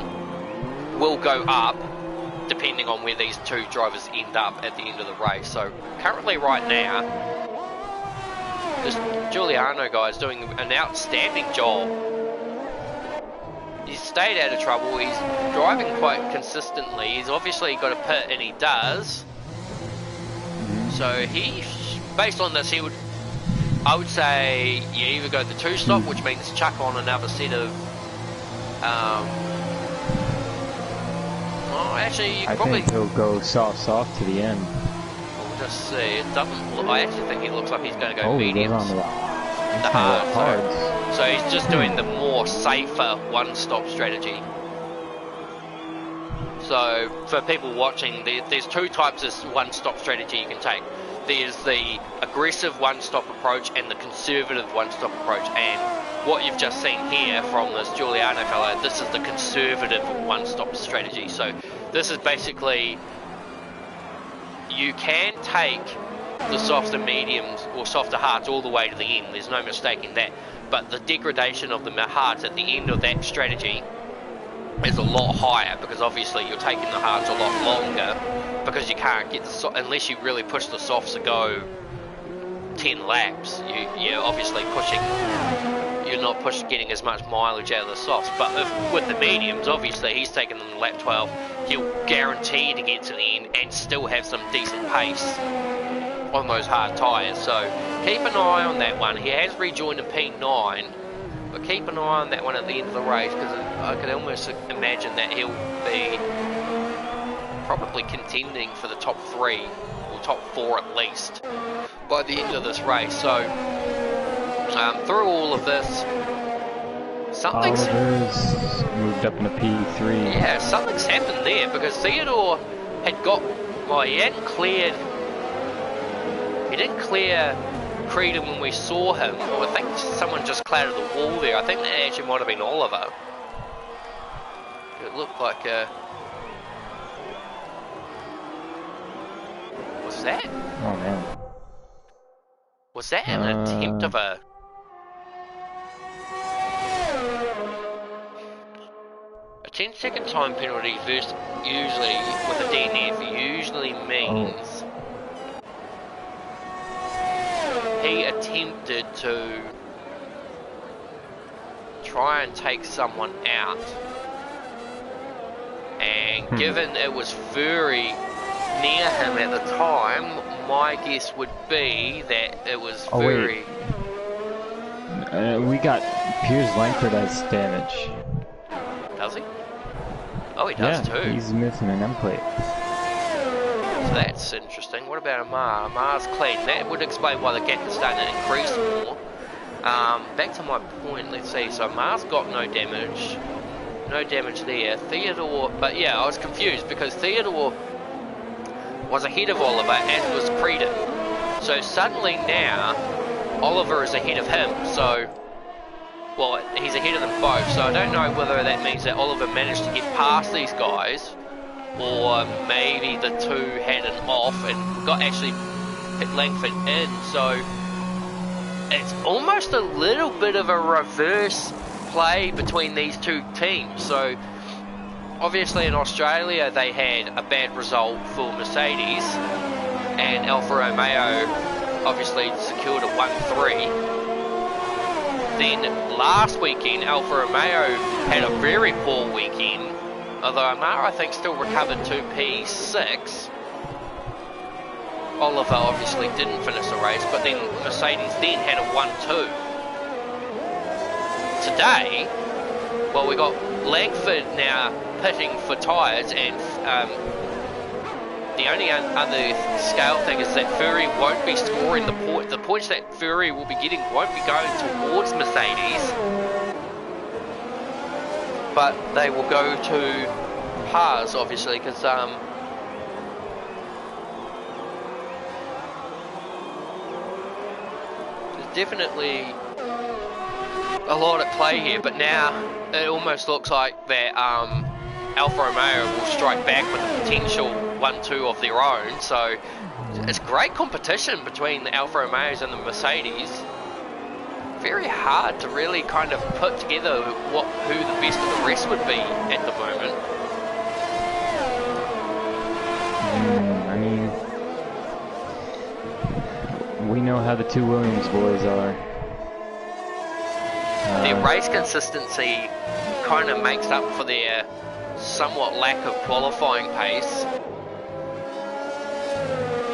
will go up depending on where these two drivers end up at the end of the race. So currently right now, this Giuliano guy is doing an outstanding job. He's stayed out of trouble, he's driving quite consistently, he's obviously got a pit, and he does. So he, based on this, I would say, you either go the two stop, which means chuck on another set of actually, you probably... I think he'll go soft to the end. We'll just see. It doesn't look... I actually think he looks like he's going to go mediums. On the hard. So he's just doing the more safer one-stop strategy. So for people watching, there's two types of one-stop strategy you can take. there's the aggressive one-stop approach and the conservative one-stop approach, and what you've just seen here from this Giuliano fellow, this is the conservative one-stop strategy. So this is basically, you can take the softer mediums or softer hards all the way to the end, there's no mistaking that, but the degradation of the hards at the end of that strategy is a lot higher, because obviously you're taking the hards a lot longer, because you can't get the unless you really push the softs to go 10 laps, you're obviously pushing, you're not getting as much mileage out of the softs. But with the mediums, obviously he's taking them to lap 12, he'll guarantee to get to the end and still have some decent pace on those hard tyres. So keep an eye on that one. He has rejoined in P9, but keep an eye on that one at the end of the race, because I can almost imagine that he'll be probably contending for the top 3 or top 4 at least by the end of this race. So through all of this, something's Oliver's moved up into P3. Yeah, something's happened there, because Theodore had got, well, he didn't clear Creedon when we saw him. I think someone just clattered the wall there. I think that actually might have been Oliver. It looked like a... What's that? Oh man. Was that an attempt of a... A 10-second time penalty versus usually with a DNF usually means he attempted to try and take someone out, and given it was very near him at the time, my guess would be that it was very... We got Piers Langford as damage. Does he? Oh, he does too. He's missing an M plate. So that's interesting. What about Amar? Amar's clean. That would explain why the gap is starting to increase more. Back to my point, let's see. So Amar's got no damage. No damage there. Theodore, but yeah, I was confused because Theodore was ahead of Oliver, as was Creedon. So suddenly now, Oliver is ahead of him. So, well, he's ahead of them both. So I don't know whether that means that Oliver managed to get past these guys, or maybe the two had an off and got actually hit Langford in. So it's almost a little bit of a reverse play between these two teams. So obviously in Australia they had a bad result for Mercedes, and Alfa Romeo obviously secured a 1-3. Then last weekend Alfa Romeo had a very poor weekend, although Amar I think still recovered to P6. Oliver obviously didn't finish the race, but then Mercedes then had a 1-2. Today, well, we got Langford now pitting for tyres, and the only other scale thing is that Ferrari won't be scoring the points that Ferrari will be getting won't be going towards Mercedes, but they will go to Haas, obviously, because there's definitely a lot at play here. But now it almost looks like that Alfa Romeo will strike back with a potential 1-2 of their own. So it's great competition between the Alfa Romeos and the Mercedes. Very hard to really kind of put together who the best of the rest would be at the moment. I mean, we know how the two Williams boys are. Their race consistency kind of makes up for their somewhat lack of qualifying pace.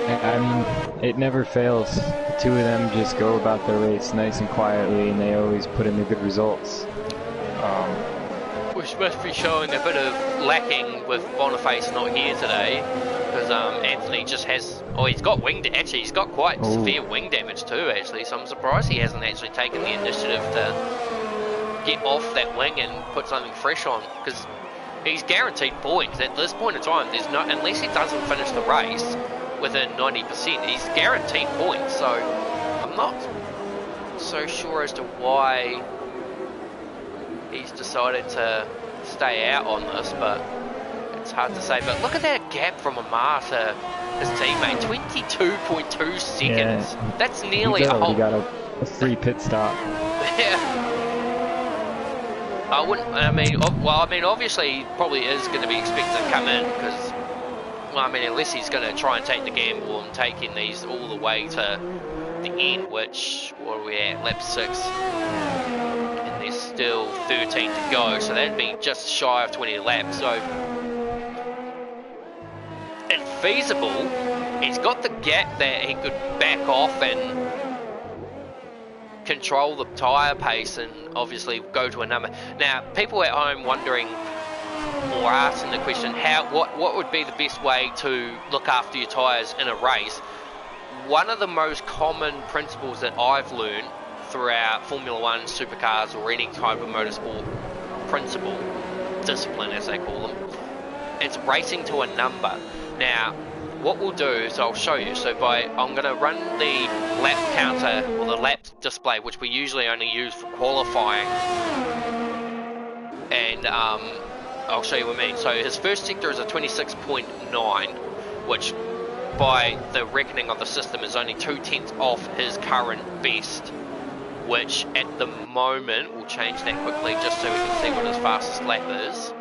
I mean, it never fails. The two of them just go about their race nice and quietly, and they always put in the good results. Which must be showing a bit of lacking with Boniface not here today, because Anthony just has... Oh, he's got he's got quite severe wing damage too, actually, so I'm surprised he hasn't actually taken the initiative to get off that wing and put something fresh on, because he's guaranteed points. At this point in time, there's no... Unless he doesn't finish the race, within 90%, he's guaranteed points. So I'm not so sure as to why he's decided to stay out on this, but it's hard to say. But look at that gap from Amar to his teammate, 22.2 seconds. Yeah, that's nearly he's a whole. got a free pit stop. Yeah. I wouldn't. I mean, well, I mean, obviously, he probably is going to be expected to come in because, well, I mean, unless he's going to try and take the gamble and taking these all the way to the end, which, what are we at, lap 6, and there's still 13 to go, so that'd be just shy of 20 laps. So it's feasible. He's got the gap that he could back off and control the tyre pace and obviously go to a number. Now, people at home wondering or asking the question, what would be the best way to look after your tyres in a race? One of the most common principles that I've learned throughout Formula 1, supercars, or any type of motorsport principle, discipline as they call them, it's racing to a number. Now, what we'll do is I'll show you. So I'm going to run the lap counter or the lap display, which we usually only use for qualifying, and I'll show you what I mean. So his first sector is a 26.9, which by the reckoning of the system is only 2/10 off his current best, which at the moment, we'll change that quickly just so we can see what his fastest lap is.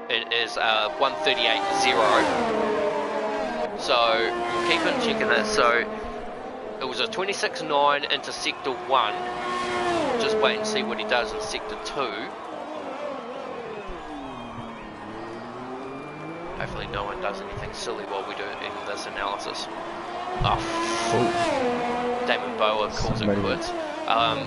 It is 1:38.0. So we'll keep on checking this. So it was a 26.9 into sector 1. Just wait and see what he does in sector 2. Hopefully no one does anything silly while we do any of this analysis. Oh, Damon Boa calls it quits.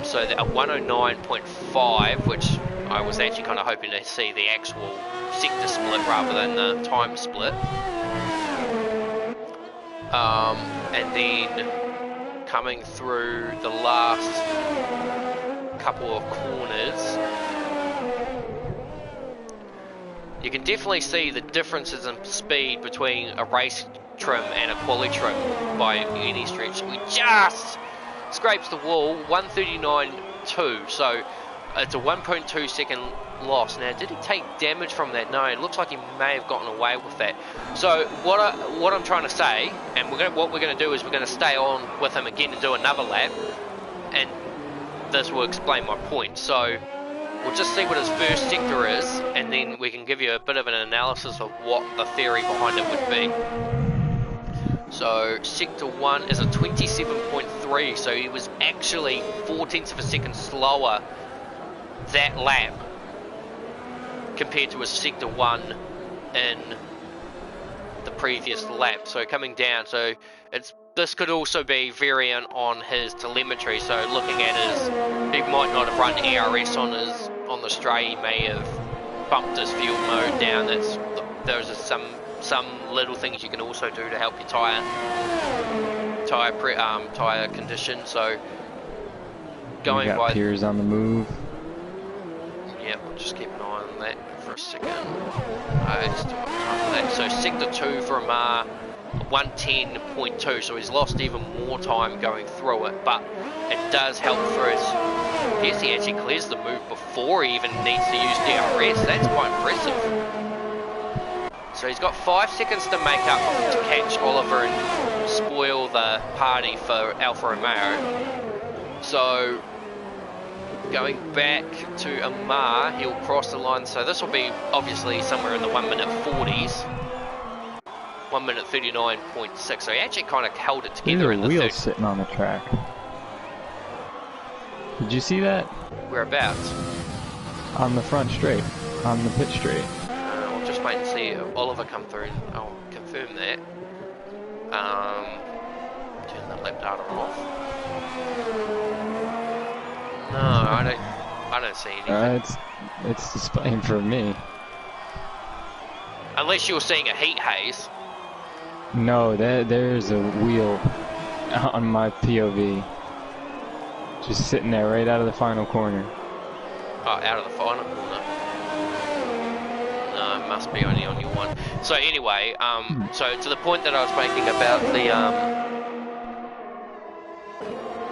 So a 109.5, which I was actually kind of hoping to see the actual sector split rather than the time split. And then coming through the last couple of corners, you can definitely see the differences in speed between a race trim and a quali trim by any stretch. We just scrapes the wall, 139.2, so it's a 1.2 second loss. Now, did he take damage from that? No, it looks like he may have gotten away with that. So what I'm trying to say, and what we're going to do is we're going to stay on with him again and do another lap, and this will explain my point. So we'll just see what his first sector is, and then we can give you a bit of an analysis of what the theory behind it would be. So sector 1 is a 27.3, so he was actually 0.4 of a second slower that lap compared to his sector 1 in the previous lap. So coming down, so this could also be variant on his telemetry. So looking at he might not have run ERS on the straight. He may have bumped his fuel mode down. Those are some little things you can also do to help your tire condition. So going by Piers on the move. Yeah, we'll just keep an eye on that for a second. Still got time for that. So sector 2 for Amar, 110.2, so he's lost even more time going through it, but it does help for his. I guess he actually clears the move before he even needs to use DRS. That's quite impressive. So he's got 5 seconds to make up to catch Oliver and spoil the party for Alfa Romeo. So going back to Amar, he'll cross the line. So this will be obviously somewhere in the 1 minute 40s. 1 minute 39.6. So he actually kind of held it together in the wheels sitting on the track. Did you see that? Whereabouts? On the front straight, on the pit straight. We'll just wait and see Oliver come through, and I'll confirm that. Turn the lap data off. No, I don't see anything. It's displaying for me. Unless you're seeing a heat haze. No, there's a wheel on my POV. Just sitting there right out of the final corner. Oh, out of the final corner. No, No, it must be only on your one. So anyway, so to the point that I was making about the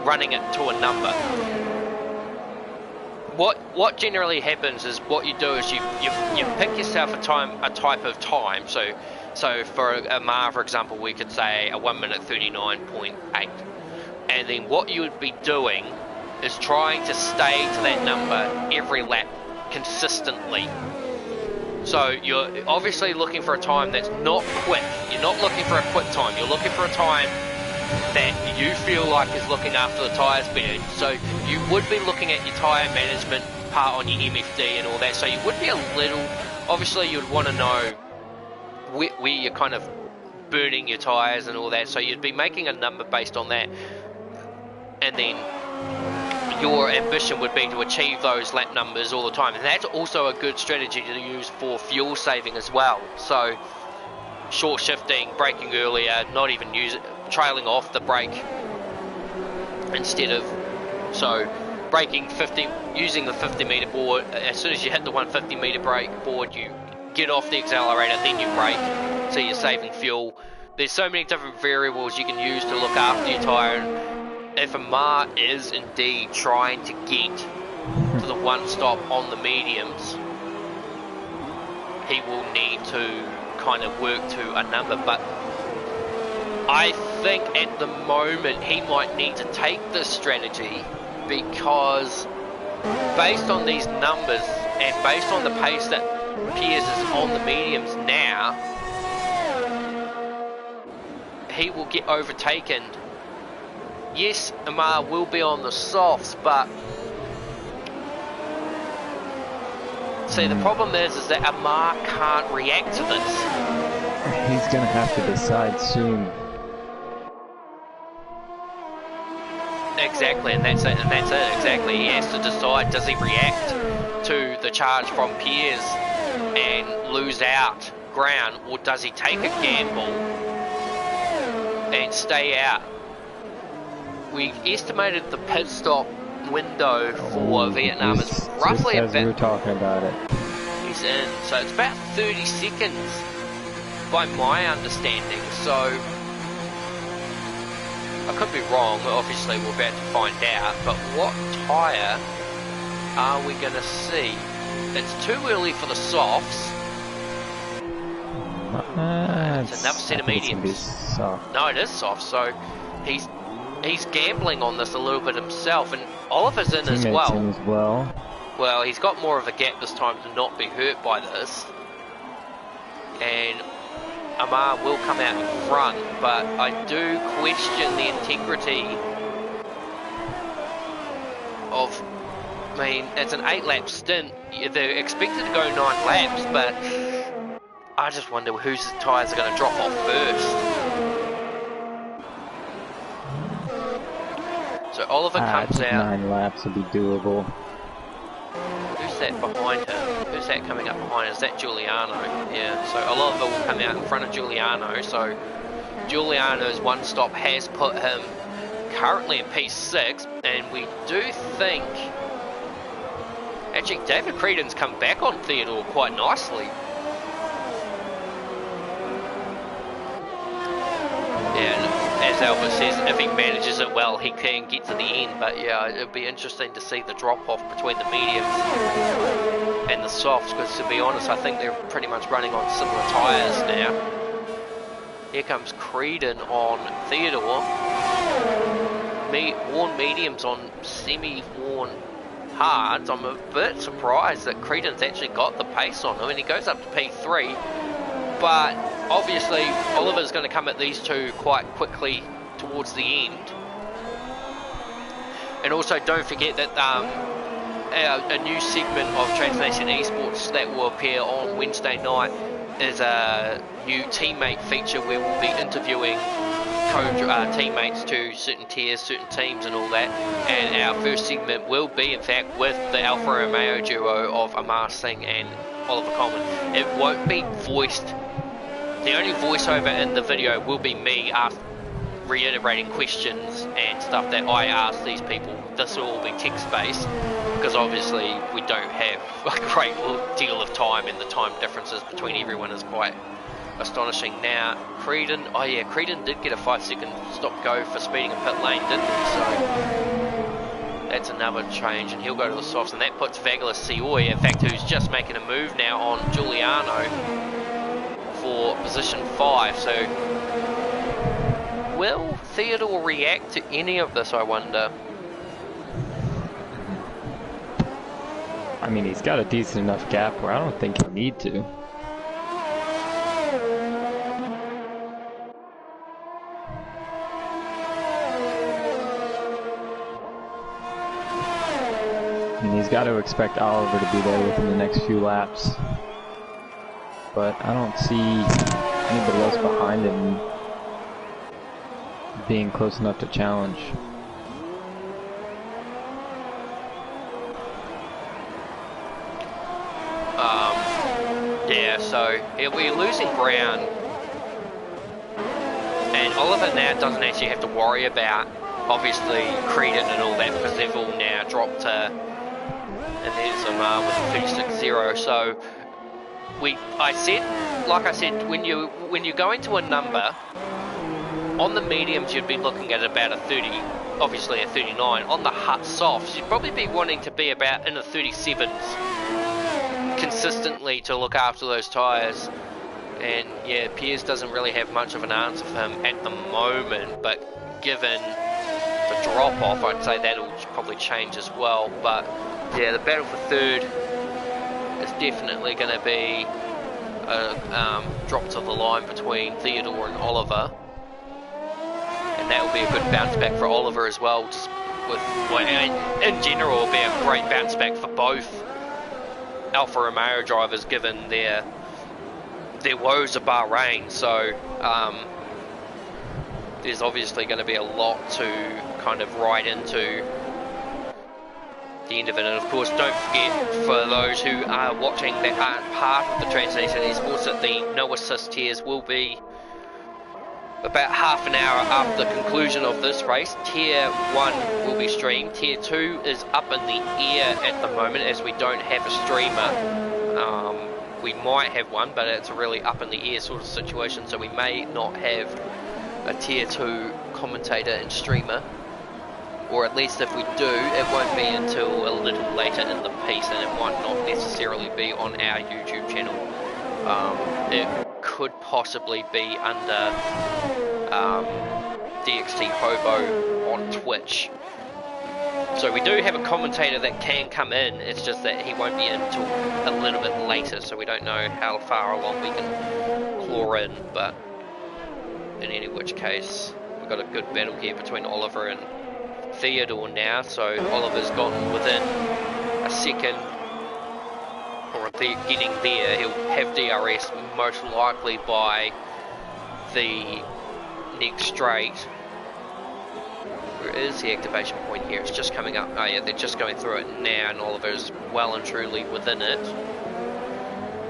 running it to a number. What generally happens is what you do is you pick yourself a type of time. So for a mile, for example, we could say a 1 minute 39.8, and then what you would be doing is trying to stay to that number every lap consistently. So you're obviously looking for a time that's not quick. You're not looking for a quick time. You're looking for a time that you feel like is looking after the tyres better. So you would be looking at your tyre management part on your MFD and all that. So you would be a little, obviously you'd want to know where you're kind of burning your tyres and all that. So you'd be making a number based on that. And then your ambition would be to achieve those lap numbers all the time. And that's also a good strategy to use for fuel saving as well. So short shifting, braking earlier, not even trailing off the brake instead of, so braking 50, using the 50 meter board. As soon as you hit the 150 meter brake board, you get off the accelerator, then you brake, so you're saving fuel. There's so many different variables you can use to look after your tyre, and if Amar is indeed trying to get to the one stop on the mediums, he will need to kind of work to a number. But I think at the moment he might need to take this strategy, because based on these numbers and based on the pace that Piers is on the mediums now, he will get overtaken. Yes, Amar will be on the softs, but see, the problem is that Amar can't react to this. He's gonna have to decide soon. Exactly, and that's it, exactly. He has to decide, does he react to the charge from Piers and lose out ground, or does he take a gamble and stay out? We've estimated the pit stop window for Vietnam is roughly as about, we were talking about it. He's in, so it's about 30 seconds by my understanding, so I could be wrong, obviously we're about to find out, but what tyre are we going to see? It's too early for the softs. It's another set of mediums. No, it is soft, so he's gambling on this a little bit himself, and Oliver's in as well. Well, he's got more of a gap this time to not be hurt by this, and Amar will come out in front, but I do question the integrity of, I mean, it's an 8-lap stint. They're expected to go 9 laps, but I just wonder whose tyres are going to drop off first. So Oliver comes out. 9 laps will be doable. Who's that behind him? Who's that coming up behind? Is that Giuliano? Yeah, so Oliver will come out in front of Giuliano. So Giuliano's one stop has put him currently in P6, and we do think actually David Creedon's come back on Theodore quite nicely. Yeah, as Albert says, if he manages it well, he can get to the end. But yeah, it'll be interesting to see the drop-off between the mediums and the softs, because to be honest, I think they're pretty much running on similar tyres now. Here comes Creedon on Theodore. Worn mediums on semi-worn hards. I'm a bit surprised that Creedon's actually got the pace on him, and he goes up to P3. But obviously Oliver's going to come at these two quite quickly towards the end. And also don't forget that a new segment of Transnation Esports that will appear on Wednesday night is a new teammate feature where we'll be interviewing teammates to certain tiers, certain teams and all that. And our first segment will be in fact with the Alfa Romeo duo of Amar Singh and Oliver Coleman. It won't be voiced. The only voiceover in the video will be me reiterating questions and stuff that I ask these people, this will all be text-based, because obviously we don't have a great deal of time, and the time differences between everyone is quite astonishing. Now, Creedon, oh yeah, Creedon did get a 5-second stop-go for speeding in pit lane, didn't he? So that's another change, and he'll go to the softs, and that puts Vaglis Sioy, in fact, who's just making a move now on Giuliano for position 5. So will Theodore react to any of this, I wonder? I mean, he's got a decent enough gap where I don't think he'll need to. And he's got to expect Oliver to be there within the next few laps. But I don't see anybody else behind him being close enough to challenge. Yeah, so he'll be losing ground, and Oliver now doesn't actually have to worry about, obviously, Creedon and all that, because they've all now dropped to, and there's Amar with a 36-0. So like I said, when you go into a number on the mediums, you'd be looking at about a 30, obviously a 39. On the softs, you'd probably be wanting to be about in the 37s consistently to look after those tyres. And yeah, Piers doesn't really have much of an answer for him at the moment, but given the drop off, I'd say that'll probably change as well. But yeah, the battle for third is definitely going to be a drop to the line between Theodore and Oliver, and that will be a good bounce back for Oliver as well. Just in general, it'll be a great bounce back for both Alfa Romeo drivers, given their woes of Bahrain. So there's obviously going to be a lot to kind of ride into the end of it. And of course, don't forget, for those who are watching that aren't part of the Transnation Esports, that the no assist tiers will be about half an hour after the conclusion of this race. Tier 1 will be streamed. Tier 2 is up in the air at the moment, as we don't have a streamer. We might have one, but it's a really up in the air sort of situation, so we may not have a Tier 2 commentator and streamer. Or at least if we do, it won't be until a little later in the piece, and it might not necessarily be on our YouTube channel. It could possibly be under DXT Hobo on Twitch. So we do have a commentator that can come in, it's just that he won't be in until a little bit later, so we don't know how far along we can claw in. But in any which case, we've got a good battle here between Oliver and Theodore now. So Oliver's gotten within a second, or getting there. He'll have DRS most likely by the next straight. Where is the activation point here? It's just coming up. Oh yeah, they're just going through it now, and Oliver's well and truly within it.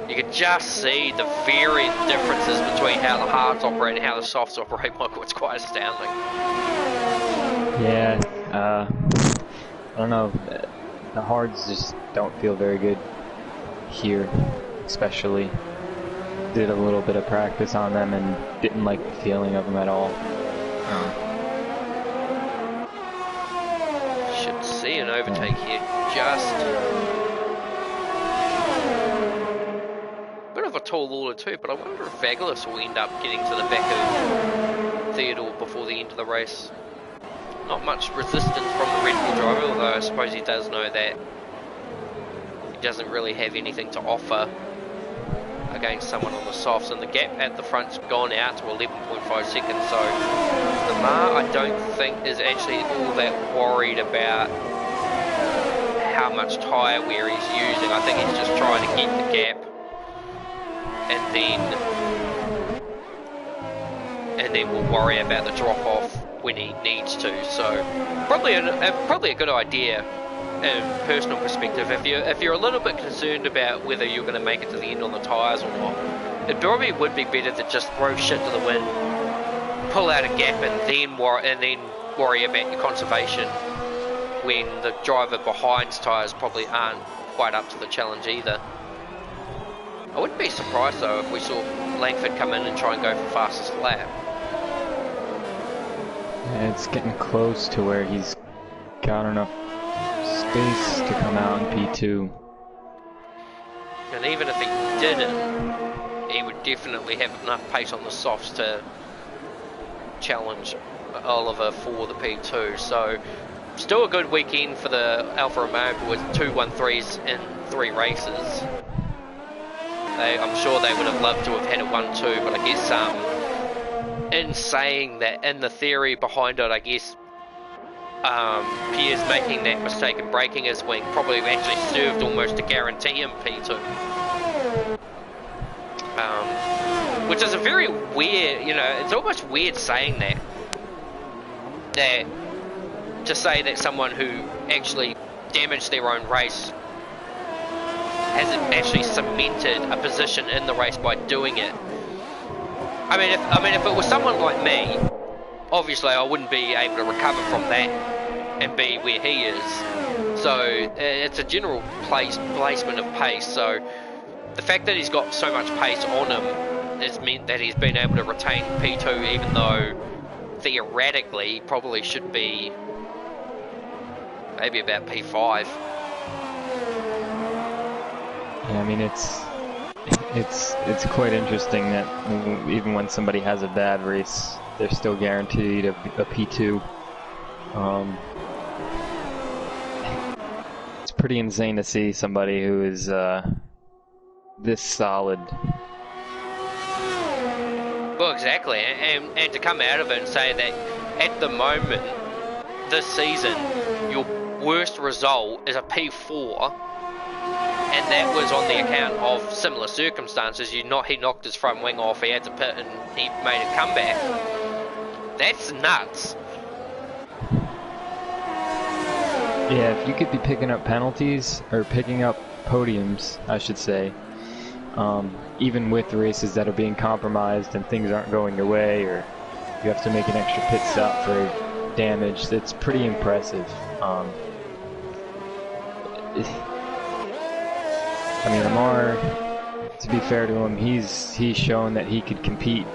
You can just see the varied differences between how the hards operate and how the softs operate, Michael. It's quite astounding. Yeah, I don't know. The hards just don't feel very good here, especially. Did a little bit of practice on them and didn't like the feeling of them at all. Should see an overtake here. Just bit of a tall order too, but I wonder if Vaglis will end up getting to the back of Theodore before the end of the race. Not much resistance from the Red Bull driver, although I suppose he does know that he doesn't really have anything to offer against someone on the softs, and the gap at the front's gone out to 11.5 seconds, so Lamar I don't think is actually all that worried about how much tyre wear he's using. I think he's just trying to get the gap and then we'll worry about the drop off when he needs to. So probably a good idea in personal perspective. If you're a little bit concerned about whether you're going to make it to the end on the tyres or not, it probably would be better to just throw shit to the wind, pull out a gap and then worry about your conservation when the driver behind's tyres probably aren't quite up to the challenge either. I wouldn't be surprised though if we saw Langford come in and try and go for fastest lap. Yeah, it's getting close to where he's got enough space to come out in P2. And even if he didn't, he would definitely have enough pace on the softs to challenge Oliver for the P2. So still a good weekend for the Alfa Romeo with 2 1-3s in 3 races. I'm sure they would have loved to have had a 1-2, but I guess in saying that, in the theory behind it, I guess Pierre's making that mistake and breaking his wing probably actually served almost to guarantee him P2. Which is a very weird, you know, it's almost weird saying that to say that someone who actually damaged their own race hasn't actually cemented a position in the race by doing it. I mean, if it was someone like me, obviously I wouldn't be able to recover from that and be where he is. So it's a general placement of pace. So the fact that he's got so much pace on him has meant that he's been able to retain P2, even though theoretically he probably should be maybe about P5. Yeah, I mean it's quite interesting that even when somebody has a bad race, they're still guaranteed a P2. It's pretty insane to see somebody who is this solid. Well, exactly, and to come out of it and say that at the moment, this season, your worst result is a P4. And that was on the account of similar circumstances. He knocked his front wing off, he had to pit and he made a comeback. That's nuts. Yeah, if you could be picking up penalties, or picking up podiums, I should say, even with races that are being compromised and things aren't going your way, or you have to make an extra pit stop for damage, it's pretty impressive. I mean, Amar, to be fair to him, he's shown that he could compete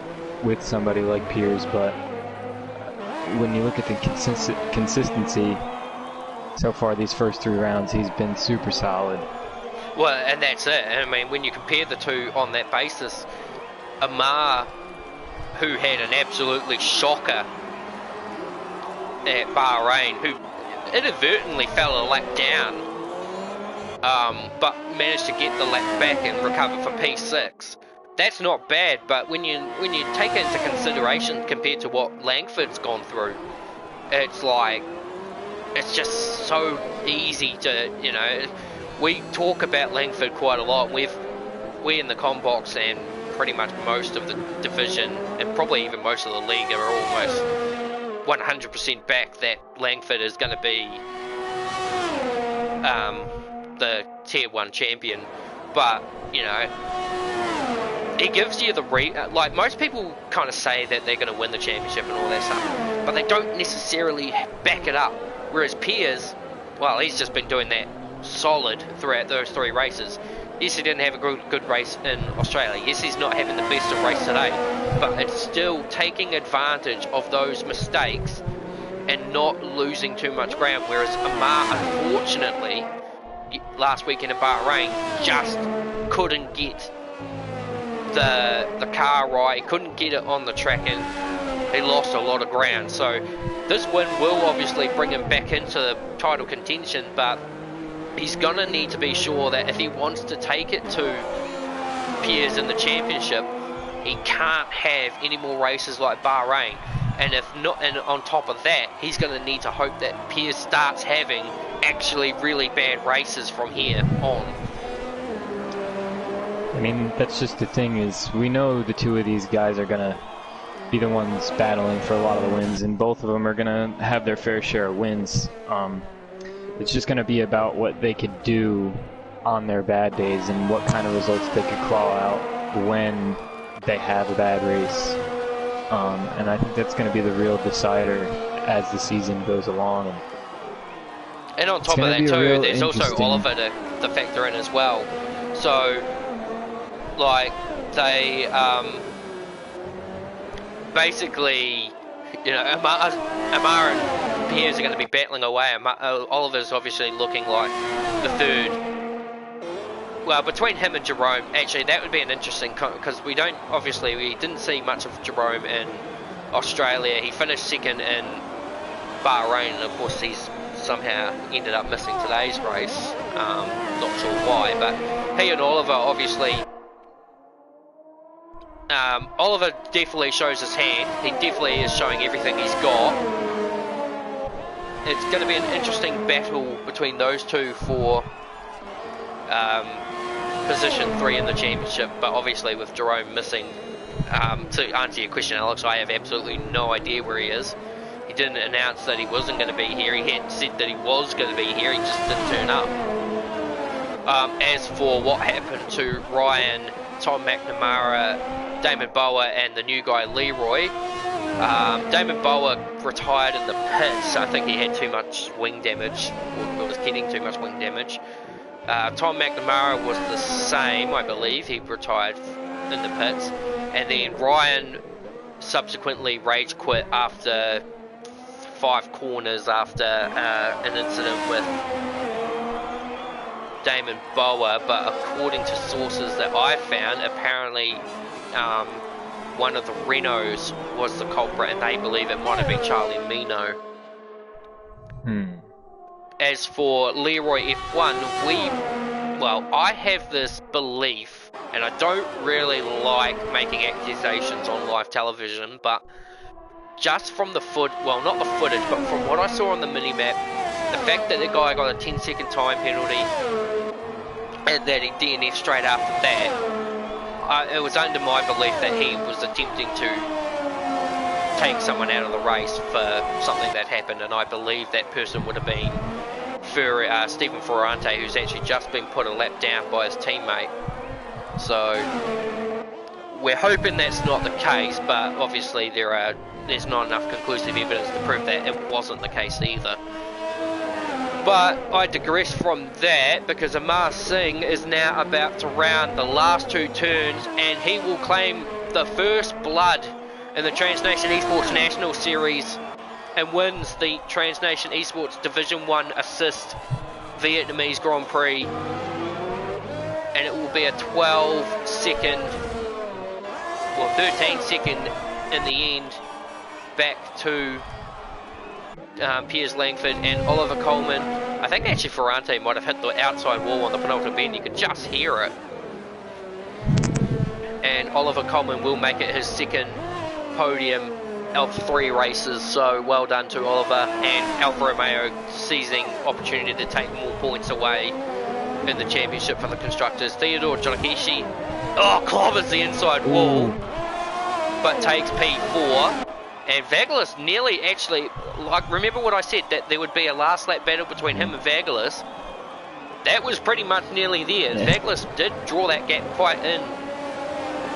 with somebody like Piers, but when you look at the consistency so far these first 3 rounds, he's been super solid. Well, and that's it. I mean, when you compare the two on that basis, Amar, who had an absolutely shocker at Bahrain, who inadvertently fell a lap down, but managed to get the lap back and recover for P6. That's not bad, but when you take it into consideration compared to what Langford's gone through, it's like, it's just so easy to, you know, we talk about Langford quite a lot. We in the Combox and pretty much most of the division, and probably even most of the league, are almost 100% back that Langford is going to be the Tier 1 champion. But, you know, it gives you the like, most people kind of say that they're going to win the championship and all that stuff, but they don't necessarily back it up. Whereas Piers, well, he's just been doing that solid throughout those 3 races. Yes, he didn't have a good race in Australia. Yes, he's not having the best of race today, but it's still taking advantage of those mistakes and not losing too much ground. Whereas Amar, unfortunately, last weekend in Bahrain, just couldn't get the car right, couldn't get it on the track, and he lost a lot of ground. So this win will obviously bring him back into the title contention, but he's gonna need to be sure that if he wants to take it to Piers in the championship, he can't have any more races like Bahrain. And if not, and on top of that, he's gonna need to hope that Piers starts having actually really bad races from here on. I mean, that's just the thing, is we know the 2 of these guys are gonna be the ones battling for a lot of the wins, and both of them are gonna have their fair share of wins. It's just gonna be about what they could do on their bad days and what kind of results they could claw out when they have a bad race. And I think that's going to be the real decider as the season goes along. And on top of that too, there's also Oliver to factor in as well. So, like, they basically, you know, Amar and Piers are going to be battling away. Oliver's obviously looking like the third. Well, between him and Jerome, actually, that would be an interesting, because we didn't see much of Jerome in Australia. He finished second in Bahrain, and of course he's somehow ended up missing today's race. Not sure why, but he and Oliver, obviously, Oliver definitely shows his hand. He definitely is showing everything he's got. It's going to be an interesting battle between those two for position 3 in the championship, but obviously with Jerome missing, to answer your question, Alex, I have absolutely no idea where he is. He didn't announce that he wasn't going to be here. He had said that he was going to be here, he just didn't turn up. As for what happened to Ryan, Tom McNamara, Damon Bower and the new guy Leroy, Damon Bower retired in the pits. I think he had too much wing damage, or was getting too much wing damage. Tom McNamara was the same, I believe. He retired in the pits. And then Ryan subsequently rage quit after 5 corners after an incident with Damon Bower. But according to sources that I found, apparently one of the Renos was the culprit, and they believe it might have been Charlie Mino. As for Leroy F1, I have this belief, and I don't really like making accusations on live television, but just from the not the footage, but from what I saw on the mini-map, the fact that the guy got a 10-second time penalty, and that he DNF'd straight after that, it was under my belief that he was attempting to take someone out of the race for something that happened, and I believe that person would have been Stephen Ferrante, who's actually just been put a lap down by his teammate. So we're hoping that's not the case, but obviously there's not enough conclusive evidence to prove that it wasn't the case either. But I digress from that, because Amar Singh is now about to round the last 2 turns, and he will claim the first blood in the Transnation Esports National Series and wins the Transnation Esports Division 1 Assist Vietnamese Grand Prix. And it will be a 13 second in the end, back to Piers Langford and Oliver Coleman. I think actually Ferrante might have hit the outside wall on the penultimate bend, you could just hear it. And Oliver Coleman will make it his second podium of 3 races, so well done to Oliver, and Alfa Romeo seizing opportunity to take more points away in the championship for the constructors. Theodore Jonakishi clobbers the inside wall, but takes P4. And Vagelis nearly actually, remember what I said, that there would be a last lap battle between him and Vagelis? That was pretty much nearly there. Yeah. Vagelis did draw that gap quite in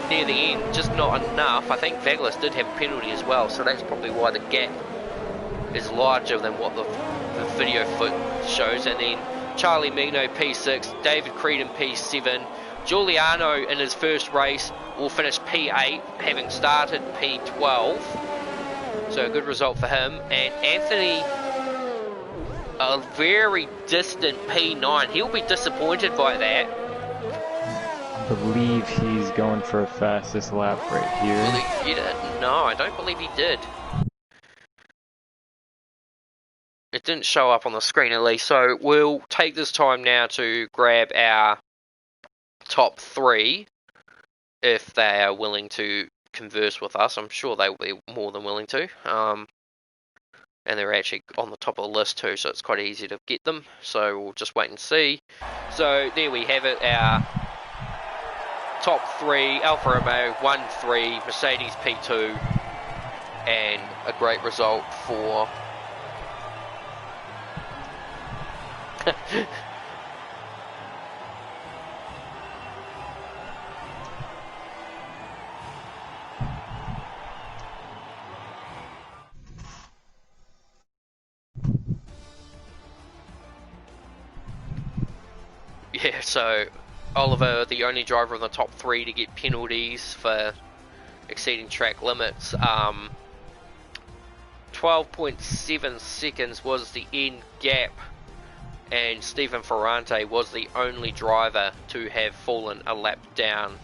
near the end, just not enough. I think Vagelis did have a penalty as well, so that's probably why the gap is larger than what the video foot shows. And then Charlie Mino P6, David Creedon P7, Giuliano in his first race will finish P8, having started P12, so a good result for him. And Anthony, a very distant P9, he'll be disappointed by that. I believe he's going for a fastest lap right here. No, I don't believe he did. It didn't show up on the screen at least, so we'll take this time now to grab our top 3 if they are willing to converse with us. I'm sure they will be more than willing to. And they're actually on the top of the list too, so it's quite easy to get them. So we'll just wait and see. So there we have it, our top 3, Alfa Romeo 1-3, Mercedes P2, and a great result for Yeah, so Oliver, the only driver in the top 3 to get penalties for exceeding track limits. 12.7 seconds was the end gap, and Stephen Ferrante was the only driver to have fallen a lap down.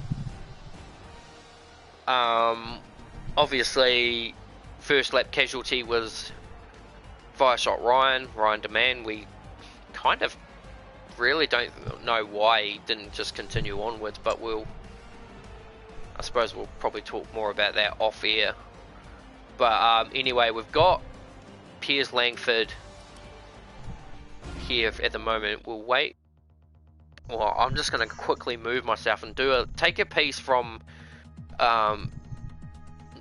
Obviously, first lap casualty was Fireshot Ryan DeMann. We kind of really don't know why he didn't just continue onwards, but I suppose we'll probably talk more about that off air. But anyway, we've got Piers Langford here at the moment. We'll wait. Well, I'm just going to quickly move myself and take a piece from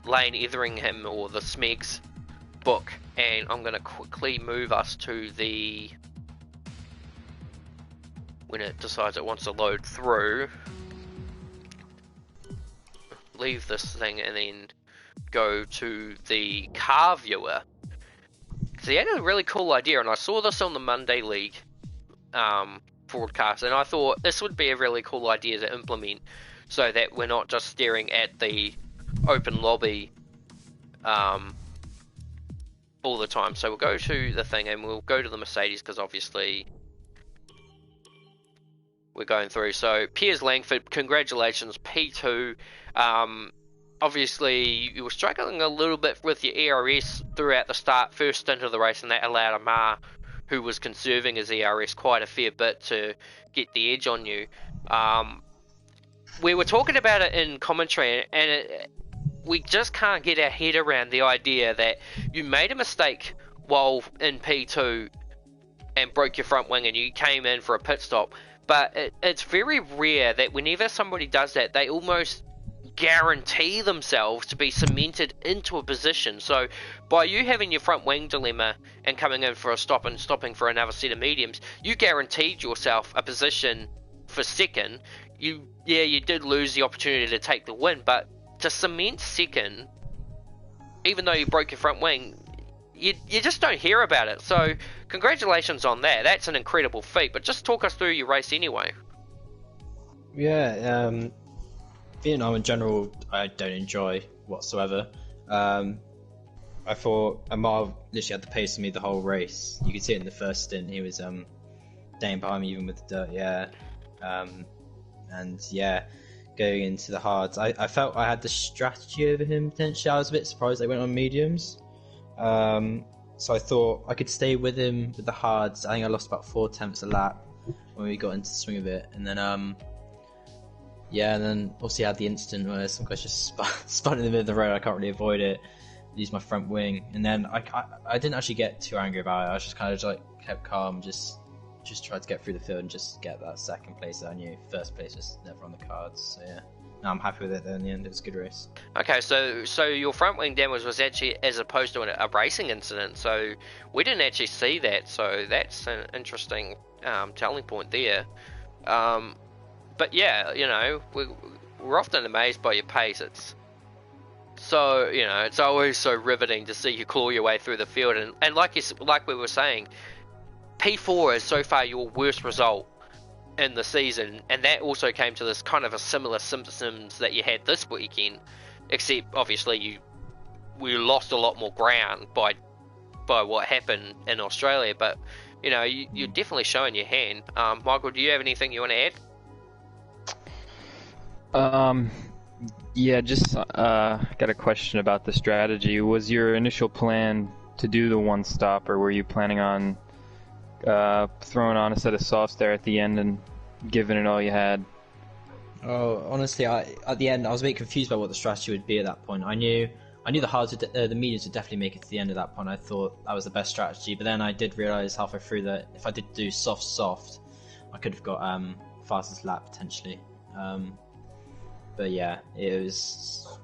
Lane Etherington or the Smegs book, and I'm going to quickly move us to the, when it decides it wants to load through, leave this thing and then go to the car viewer. So he had a really cool idea, and I saw this on the Monday League broadcast, and I thought this would be a really cool idea to implement, so that we're not just staring at the open lobby all the time. So we'll go to the thing and we'll go to the Mercedes, because obviously we're going through. So Piers Langford, congratulations, P2. Obviously you were struggling a little bit with your ERS throughout the first stint of the race, and that allowed Amar, who was conserving his ERS quite a fair bit, to get the edge on you. We were talking about it in commentary, and we just can't get our head around the idea that you made a mistake while in P2 and broke your front wing and you came in for a pit stop. But it's very rare that whenever somebody does that, they almost guarantee themselves to be cemented into a position. So by you having your front wing dilemma and coming in for a stop and stopping for another set of mediums, you guaranteed yourself a position for second. You did lose the opportunity to take the win, but to cement second, even though you broke your front wing, you just don't hear about it. So congratulations on that. That's an incredible feat. But just talk us through your race anyway. Yeah, Vietnam in general I don't enjoy whatsoever. I thought Amar literally had the pace of me the whole race. You could see it in the first stint. He was staying behind me even with the dirt, and going into the hards, I felt I had the strategy over him potentially. I was a bit surprised they went on mediums. So I thought I could stay with him with the hards. I think I lost about 4 tenths a lap when we got into the swing of it, and then and then also I had the instant where some guys just spun in the middle of the road. I can't really avoid it. Use my front wing, and then I didn't actually get too angry about it. I was just kind of like kept calm, just tried to get through the field and just get that second place that I knew. First place was never on the cards. So yeah, no, I'm happy with it. Then in the end, it was a good race. Okay, so your front wing damage was actually as opposed to a racing incident. So we didn't actually see that. So that's an interesting telling point there. But yeah, we're often amazed by your pace. It's so it's always so riveting to see you claw your way through the field, and like we were saying, P4 is so far your worst result in the season, and that also came to this kind of a similar symptoms that you had this weekend, except obviously we lost a lot more ground by what happened in Australia. But you're definitely showing your hand. Michael, do you have anything you want to add? Yeah, just got a question about the strategy. Was your initial plan to do the one stop, or were you planning on throwing on a set of softs there at the end and giving it all you had? Oh, honestly, at the end I was a bit confused about what the strategy would be at that point. I knew the hards, the mediums would definitely make it to the end at that point. I thought that was the best strategy, but then I did realise halfway through that if I did do soft, I could have got fastest lap potentially. But yeah, it was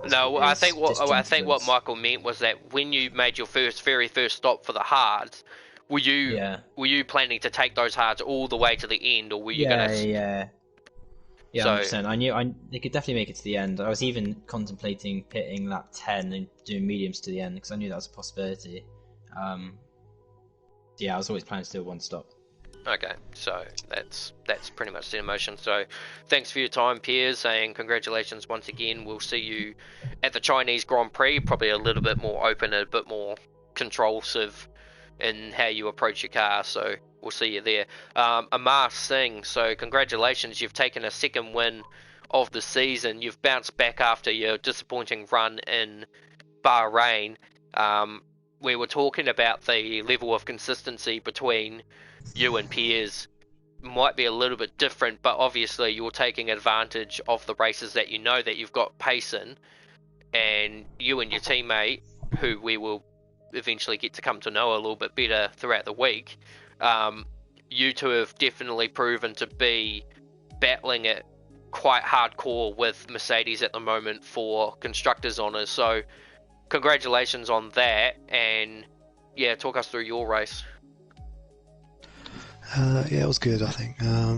No, I think what Michael meant was that when you made your very first stop for the hards, were you planning to take those hards all the way to the end, or were you gonna? Yeah, 100%. I knew they could definitely make it to the end. I was even contemplating pitting lap 10 and doing mediums to the end because I knew that was a possibility. I was always planning to do a one stop. Okay, so that's pretty much the emotion. So thanks for your time, Piers, and congratulations once again. We'll see you at the Chinese Grand Prix, probably a little bit more open, a bit more controlsive in how you approach your car, so we'll see you there. Amar Singh, so congratulations, you've taken a second win of the season. You've bounced back after your disappointing run in Bahrain. We were talking about the level of consistency between you and Piers might be a little bit different, but obviously you're taking advantage of the races that you know that you've got pace in, and you and your teammate, who we will eventually get to come to know a little bit better throughout the week, you two have definitely proven to be battling it quite hardcore with Mercedes at the moment for constructors honours. So congratulations on that, and yeah, talk us through your race. Yeah, it was good, I think. I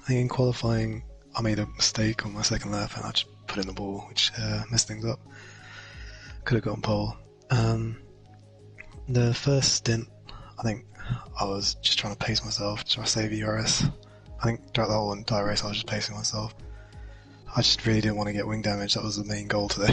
think in qualifying, I made a mistake on my second lap and I just put in the ball, which messed things up. Could have gotten pole. The first stint, I think I was just trying to pace myself, trying to save ERS. I think throughout the whole entire race I was just pacing myself. I just really didn't want to get wing damage. That was the main goal today.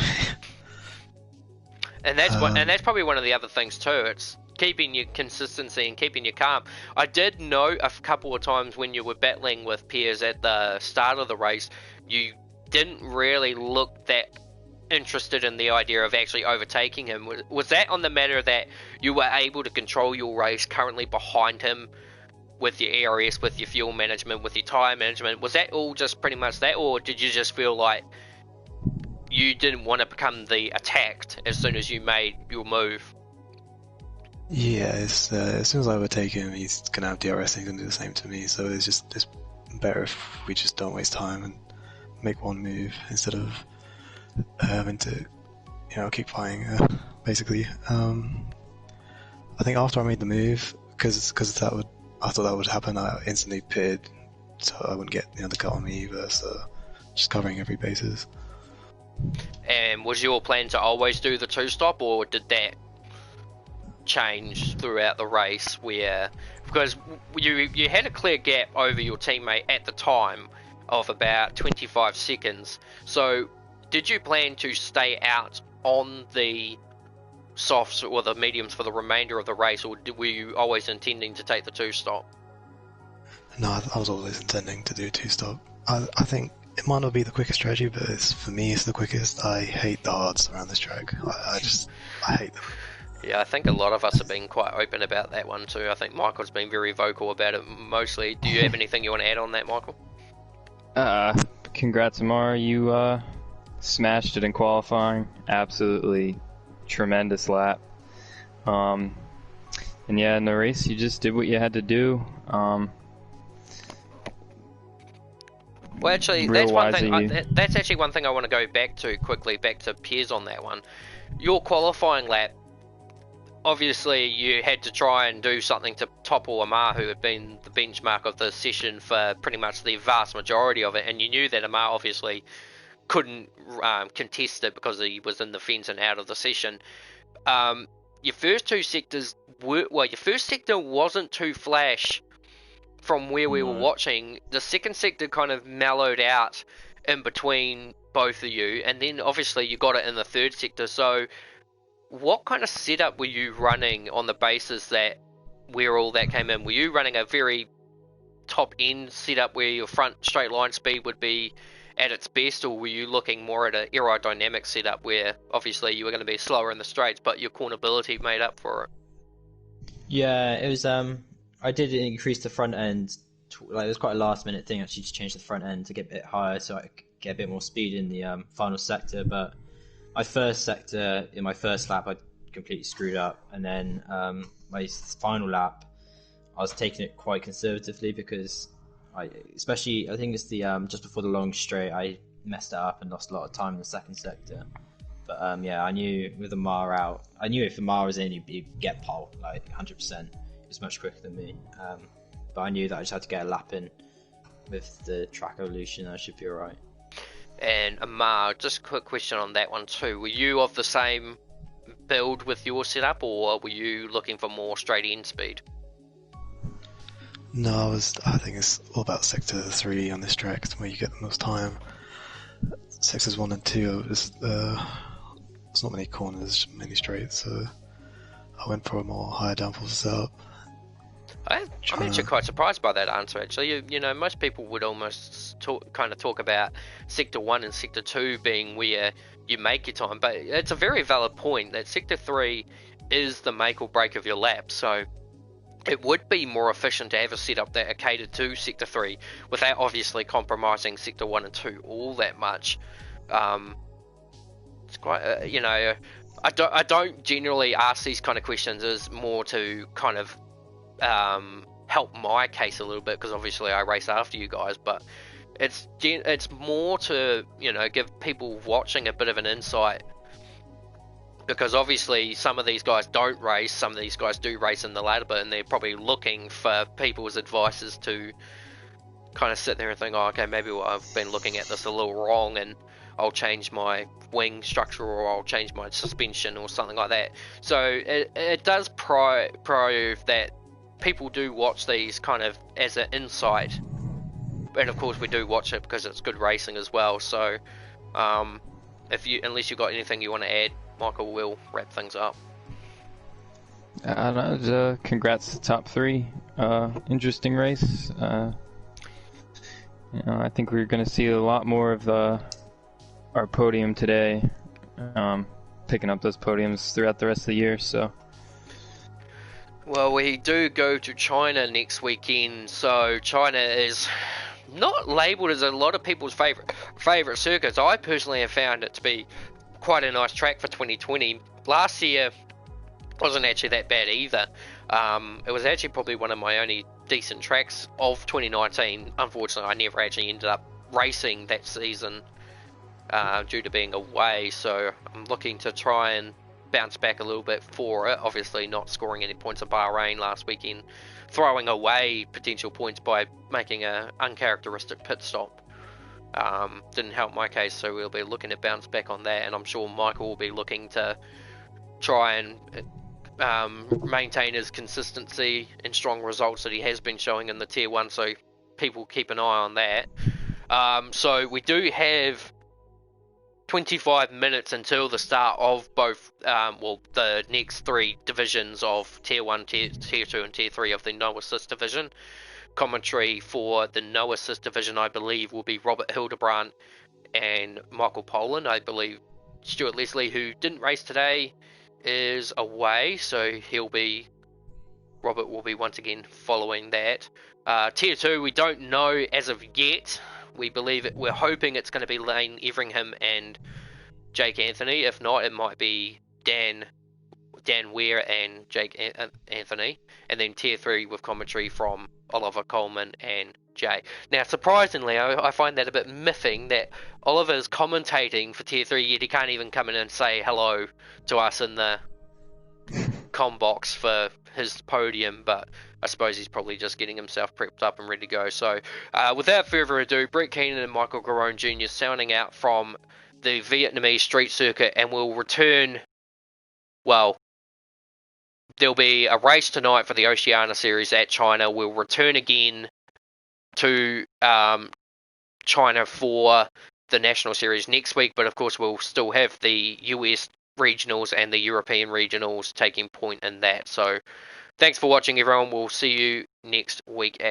And that's probably one of the other things too. It's keeping your consistency and keeping you calm. I did know a couple of times when you were battling with Piers at the start of the race, you didn't really look that interested in the idea of actually overtaking him. Was that on the matter that you were able to control your race currently behind him with your ARS, with your fuel management, with your tyre management? Was that all just pretty much that, or did you just feel like you didn't want to become the attacked as soon as you made your move? Yeah, as soon as I overtake him, he's going to have DRS and he's going to do the same to me, so it's better if we just don't waste time and make one move instead of having to, keep fighting, basically. I think after I made the move, because I thought that would happen, I instantly pitted, so I wouldn't get the cut on me either, so just covering every bases. And was your plan to always do the two-stop, or did that change throughout the race, because you had a clear gap over your teammate at the time of about 25 seconds, so did you plan to stay out on the softs or the mediums for the remainder of the race, or were you always intending to take the two-stop? No, I was always intending to do two-stop. I think it might not be the quickest strategy, but for me it's the quickest. I hate the hards around this track. I hate them. Yeah, I think a lot of us have been quite open about that one too. I think Michael's been very vocal about it mostly. Do you have anything you want to add on that, Michael? Congrats, Amar. You smashed it in qualifying. Absolutely tremendous lap. And yeah, in the race, you just did what you had to do. Well, actually, that's one thing. That's actually one thing I want to go back to quickly. Back to Piers on that one. Your qualifying lap. Obviously, you had to try and do something to topple Amar, who had been the benchmark of the session for pretty much the vast majority of it, and you knew that Amar obviously couldn't contest it because he was in the fence and out of the session. Your first two sectors your first sector wasn't too flash from where we were watching. The second sector kind of mellowed out in between both of you, and then obviously you got it in the third sector. So what kind of setup were you running on the basis that where all that came in? Were you running a very top end setup where your front straight line speed would be at its best, or were you looking more at an aerodynamic setup where obviously you were going to be slower in the straights but your cornerability made up for it? Yeah, it was. I did increase the front end. It was quite a last minute thing actually to change the front end to get a bit higher so I could get a bit more speed in the final sector. But my first sector in my first lap I completely screwed up, and then my final lap I was taking it quite conservatively because I think it's the just before the long straight I messed it up and lost a lot of time in the second sector. But yeah, I knew with Amar out, I knew if Amar was in, he'd get pole, like 100%. He was much quicker than me. But I knew that I just had to get a lap in with the track evolution, I should be alright. And Amar, just a quick question on that one too. Were you of the same build with your setup, or were you looking for more straight end speed? No, I think it's all about Sector 3 on this track, it's where you get the most time. Sectors 1 and 2, there's not many corners, mainly straight, so I went for a more higher downforce setup. I'm actually quite surprised by that answer. Actually, you know, most people would almost talk about Sector 1 and Sector 2 being where you make your time, but it's a very valid point that Sector 3 is the make or break of your lap. So it would be more efficient to have a setup that are catered to Sector 3 without obviously compromising Sector 1 and 2 all that much. It's quite, you know, I don't generally ask these kind of questions as more to kind of help my case a little bit, because obviously I race after you guys, but it's more to, you know, give people watching a bit of an insight, because obviously some of these guys don't race, some of these guys do race in the ladder bit, and they're probably looking for people's advices to kind of sit there and think, oh, okay, maybe I've been looking at this a little wrong and I'll change my wing structure, or I'll change my suspension or something like that. So it does prove that people do watch these kind of as an insight, and of course we do watch it because it's good racing as well. So unless you've got anything you want to add, Michael, will wrap things up. I don't know, congrats to top 3. Interesting race. You know, I think we're going to see a lot more of our podium today, picking up those podiums throughout the rest of the year. So, well, we do go to China next weekend, so China is not labelled as a lot of people's favourite circuits. I personally have found it to be quite a nice track for 2020. Last year wasn't actually that bad either. It was actually probably one of my only decent tracks of 2019. Unfortunately, I never actually ended up racing that season due to being away, so I'm looking to try and bounce back a little bit for it. Obviously not scoring any points at Bahrain last weekend, throwing away potential points by making an uncharacteristic pit stop. Didn't help my case, so we'll be looking to bounce back on that, and I'm sure Michael will be looking to try and maintain his consistency and strong results that he has been showing in the Tier 1, so people keep an eye on that. So we do have 25 minutes until the start of both, the next 3 divisions of Tier 1, Tier 2 and Tier 3 of the No Assist division. Commentary for the No Assist division, I believe, will be Robert Hildebrandt and Michael Poland. I believe Stuart Leslie, who didn't race today, is away, so Robert will be once again following that. Tier 2, we don't know as of yet. We're hoping it's going to be Lane Everingham and Jake Anthony. If not, it might be Dan Weir and Jake Anthony. And then Tier 3 with commentary from Oliver Coleman and Jay. Now, surprisingly, I find that a bit miffing that Oliver's commentating for Tier 3, yet he can't even come in and say hello to us in the com box for his podium, but I suppose he's probably just getting himself prepped up and ready to go. So, without further ado, Brett Keenan and Michael Garone Jr. sounding out from the Vietnamese street circuit, and we'll return. Well, there'll be a race tonight for the Oceania Series at China. We'll return again to China for the National Series next week, but of course we'll still have the US regionals and the European regionals taking point in that. So thanks for watching, everyone. We'll see you next week.